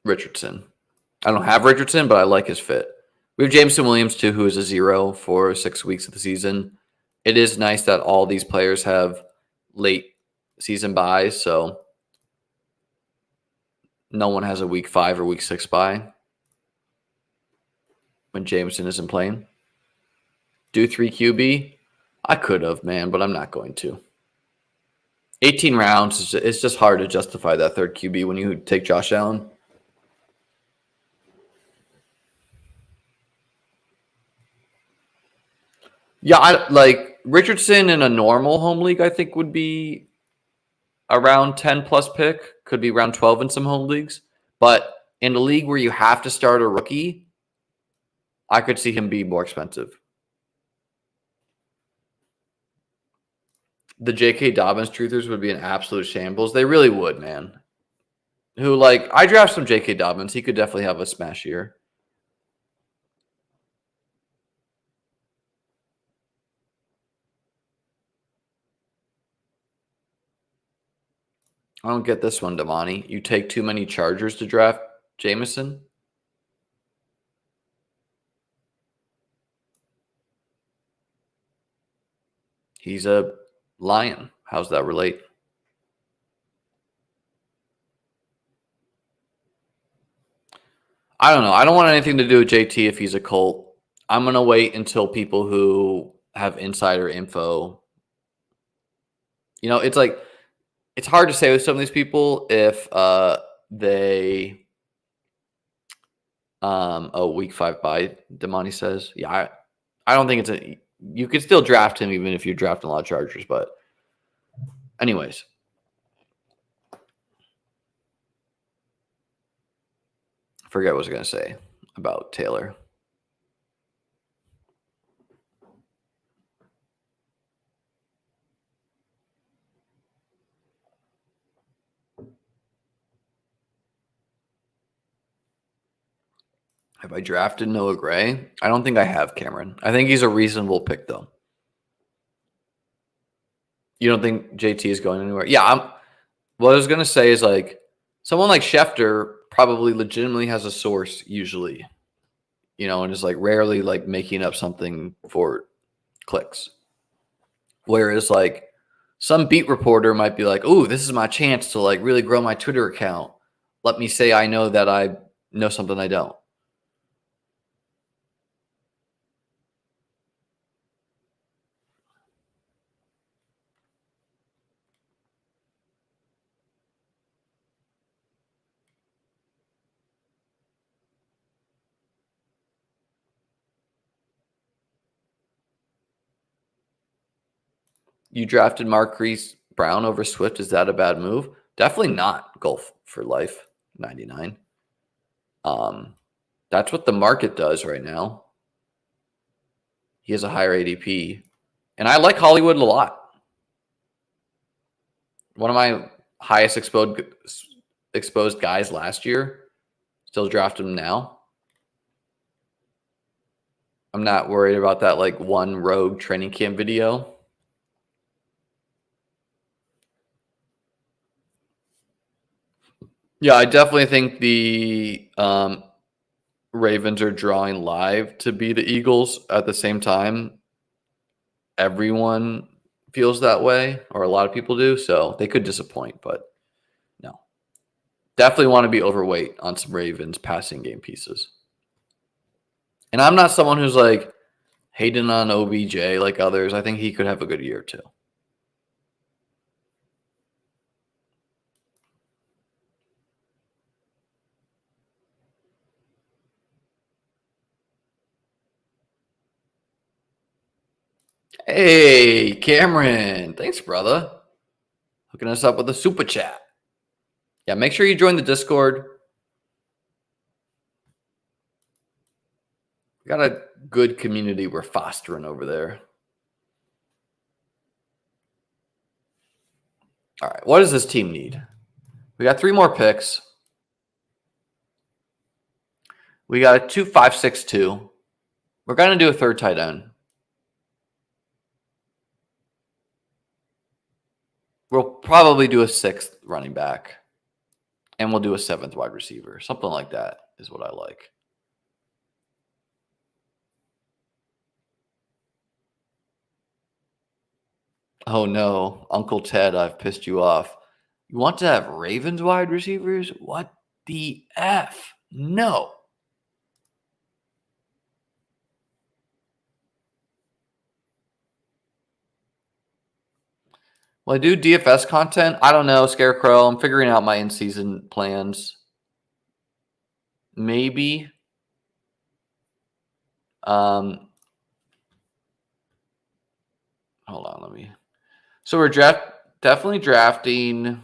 Richardson. I don't have Richardson, but I like his fit. We have Jameson Williams too, who is a 0 for 6 weeks of the season. It is nice that all these players have late season buys, so no one has a week 5 or week 6 buy when Jameson isn't playing. Do 3 QB? I could have, man, but I'm not going to. 18 rounds, it's just hard to justify that third QB when you take Josh Allen. Yeah, I like Richardson in a normal home league, I think would be around 10 plus pick, could be around 12 in some home leagues. But in a league where you have to start a rookie, I could see him be more expensive. The J.K. Dobbins truthers would be an absolute shambles. They really would, man. Who, like, I draft some J.K. Dobbins. He could definitely have a smash year. I don't get this one, Damani. You take too many Chargers to draft Jameson? He's a Lion. How's that relate? I don't know. I don't want anything to do with JT if he's a Colt. I'm going to wait until people who have insider info. You know, it's like, it's hard to say with some of these people if they week 5 bye, Damani says. Yeah, I don't think you could still draft him even if you're drafting a lot of Chargers, but anyways. I forget what I was going to say about Taylor. Have I drafted Noah Gray? I don't think I have, Cameron. I think he's a reasonable pick, though. You don't think JT is going anywhere? Yeah, what I was going to say is like someone like Schefter probably legitimately has a source usually, you know, and is like rarely like making up something for clicks. Whereas like some beat reporter might be like, "Oh, this is my chance to like really grow my Twitter account. Let me say I know that I know something I don't." You drafted Marquise Brown over Swift. Is that a bad move? Definitely not. Golf for life, 99. That's what the market does right now. He has a higher ADP. And I like Hollywood a lot. One of my highest exposed guys last year. Still draft him now. I'm not worried about that like one rogue training camp video. Yeah, I definitely think the Ravens are drawing live to be the Eagles at the same time, everyone feels that way, or a lot of people do. So they could disappoint, but no. Definitely want to be overweight on some Ravens passing game pieces. And I'm not someone who's like hating on OBJ like others. I think he could have a good year too. Hey, Cameron. Thanks, brother. Hooking us up with a super chat. Yeah, make sure you join the Discord. We got a good community we're fostering over there. All right, what does this team need? We got 3 more picks. We got a 2-5-6-2. We're going to do a third tight end. We'll probably do a 6th running back. And we'll do a 7th wide receiver. Something like that is what I like. Oh no, Uncle Ted, I've pissed you off. You want to have Ravens wide receivers? What the F? No. Will I do DFS content? I don't know, Scarecrow. I'm figuring out my in-season plans. Maybe. Hold on, let me. So we're definitely drafting.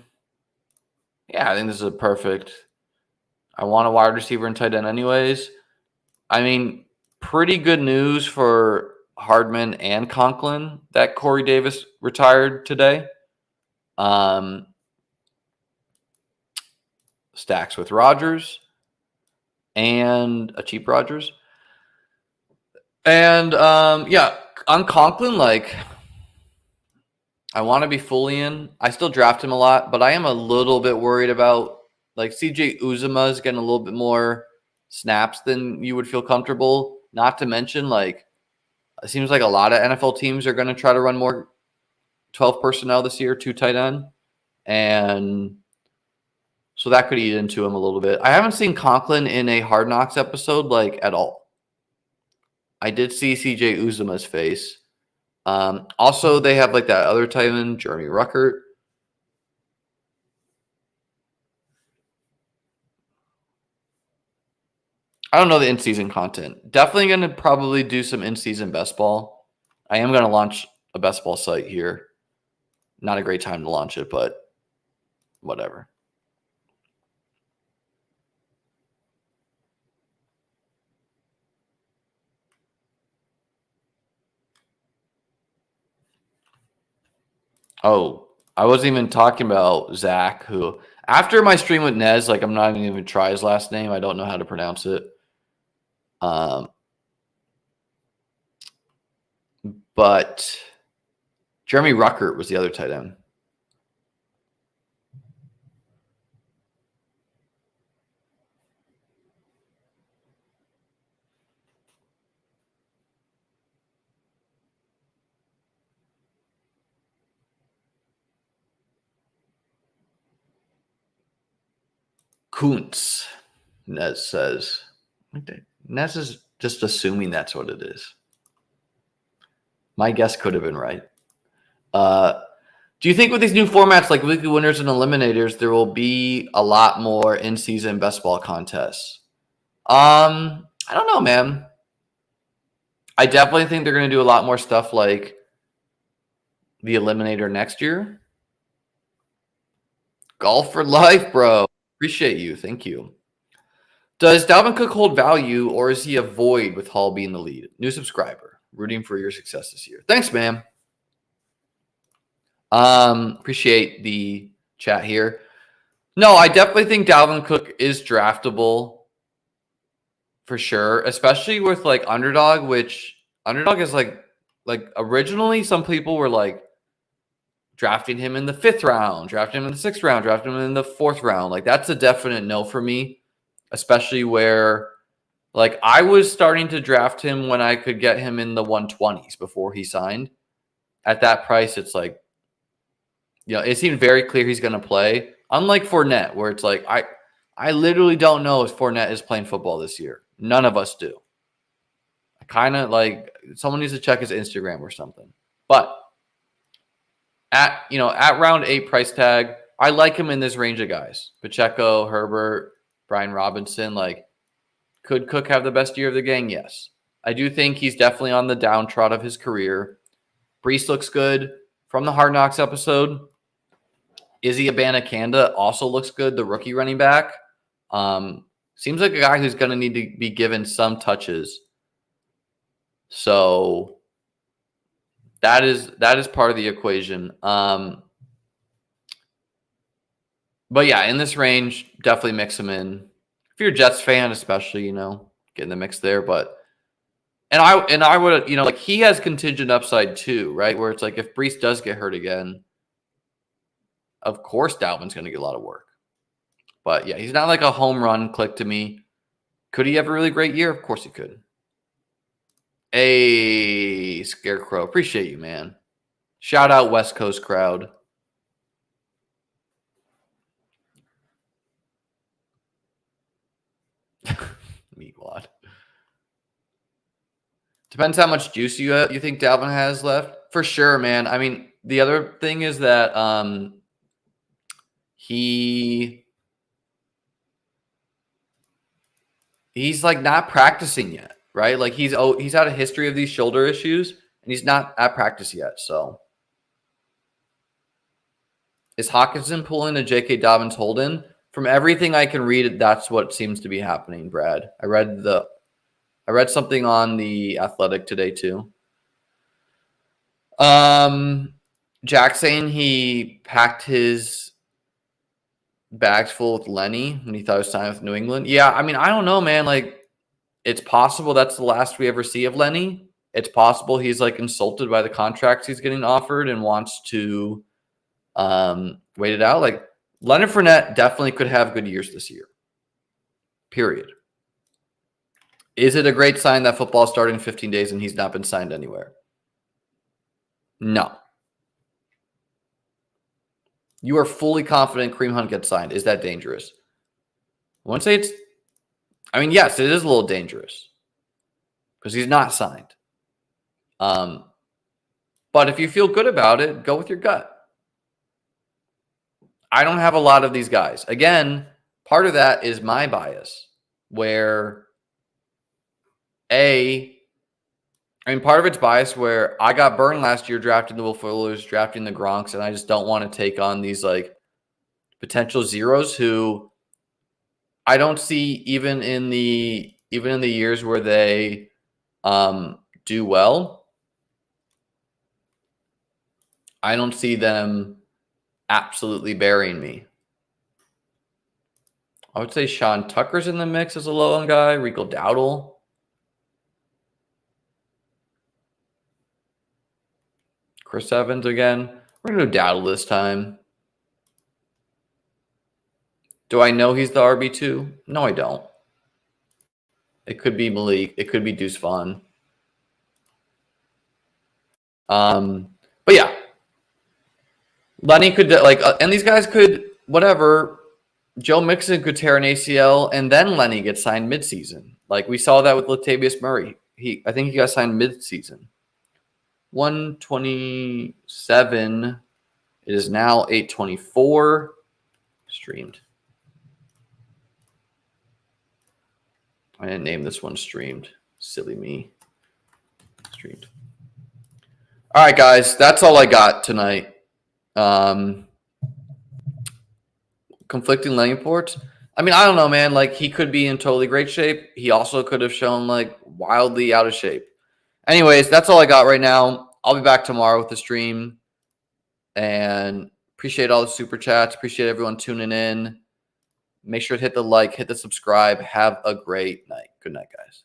Yeah, I think this is a perfect. I want a wide receiver and tight end anyways. I mean, pretty good news for Hardman and Conklin that Corey Davis retired today. Stacks with Rodgers and a cheap Rodgers. And yeah, on Conklin, like I want to be fully in. I still draft him a lot, but I am a little bit worried about like CJ Uzomah is getting a little bit more snaps than you would feel comfortable. Not to mention, like, it seems like a lot of NFL teams are going to try to run more 12 personnel this year, 2 tight end. And so that could eat into him a little bit. I haven't seen Conklin in a Hard Knocks episode, like, at all. I did see CJ Uzomah's face. Also, they have, like, that other tight end, Jeremy Ruckert. I don't know the in-season content. Definitely going to probably do some in-season best ball. I am going to launch a best ball site here. Not a great time to launch it, but whatever. Oh, I wasn't even talking about Zach, who after my stream with Nez, like I'm not even try his last name. I don't know how to pronounce it. But Jeremy Ruckert was the other tight end. Kuntz, Nez says. Nez is just assuming that's what it is. My guess could have been right. Do you think with these new formats like weekly winners and eliminators, there will be a lot more in-season best ball contests? I don't know, man. I definitely think they're going to do a lot more stuff like the eliminator next year. Golf for life, bro. Appreciate you. Thank you. Does Dalvin Cook hold value, or is he a void with Hall being the lead? New subscriber. Rooting for your success this year. Thanks, man. Appreciate the chat here. No, I definitely think Dalvin Cook is draftable for sure, especially with like Underdog, which Underdog is like originally some people were like drafting him in the 5th round, drafting him in the 6th round, drafting him in the 4th round. Like that's a definite no for me, especially where Like, I was starting to draft him when I could get him in the 120s before he signed. At that price, it's like, it seemed very clear he's going to play. Unlike Fournette, where it's like, I literally don't know if Fournette is playing football this year. None of us do. I kind of like, someone needs to check his Instagram or something. But at round 8 price tag, I like him in this range of guys. Pacheco, Herbert, Brian Robinson. Like, could Cook have the best year of the gang? Yes. I do think he's definitely on the downtrod of his career. Brees looks good. From the Hard Knocks episode, Izzy Abanikanda also looks good, the rookie running back. Seems like a guy who's going to need to be given some touches. So that is part of the equation. But yeah, in this range, definitely mix him in. If you're a Jets fan, especially, get in the mix there. But and I would, like, he has contingent upside too, right? Where it's like, if Brees does get hurt again, of course Dalvin's going to get a lot of work. But yeah, he's not like a home run click to me. Could he have a really great year? Of course he could. Hey, Scarecrow, appreciate you, man. Shout out West Coast crowd. Meatwad. Depends how much juice you think Dalvin has left. For sure, man. I mean, the other thing is that he's like not practicing yet, right? Like he's had a history of these shoulder issues, and he's not at practice yet. So is Hawkinson pulling a J.K. Dobbins hold-in? From everything I can read, that's what seems to be happening, Brad. I read something on The Athletic today too. Jack saying he packed his bags full with Lenny when he thought he was signing with New England. Yeah, I mean, I don't know, man. Like, it's possible that's the last we ever see of Lenny. It's possible he's like insulted by the contracts he's getting offered and wants to wait it out. Like, Leonard Fournette definitely could have good years this year. Period. Is it a great sign that football started in 15 days and he's not been signed anywhere? No. You are fully confident Kareem Hunt gets signed. Is that dangerous? I wouldn't say it's... I mean, yes, it is a little dangerous because he's not signed. But if you feel good about it, go with your gut. I don't have a lot of these guys. Again, part of that is my bias, where part of it's bias where I got burned last year drafting the Will Fullers, drafting the Gronks, and I just don't want to take on these like potential zeros who I don't see even in the years where they do well. I don't see them absolutely burying me. I would say Sean Tucker's in the mix as a low-end guy. Rico Dowdle. Chris Evans again. We're going to do Dowdle this time. Do I know he's the RB2? No, I don't. It could be Malik. It could be Deuce Vaughn. But yeah. Lenny could, and these guys could, whatever. Joe Mixon could tear an ACL, and then Lenny gets signed midseason. Like, we saw that with Latavius Murray. I think he got signed midseason. 127. It is now 8:24. Streamed. I didn't name this one streamed. Silly me. Streamed. All right, guys. That's all I got tonight. Conflicting Lenny reports. I mean, I don't know, man. Like, he could be in totally great shape. He also could have shown, like, wildly out of shape. Anyways, that's all I got right now. I'll be back tomorrow with the stream. And appreciate all the super chats. Appreciate everyone tuning in. Make sure to hit the like, hit the subscribe. Have a great night. Good night, guys.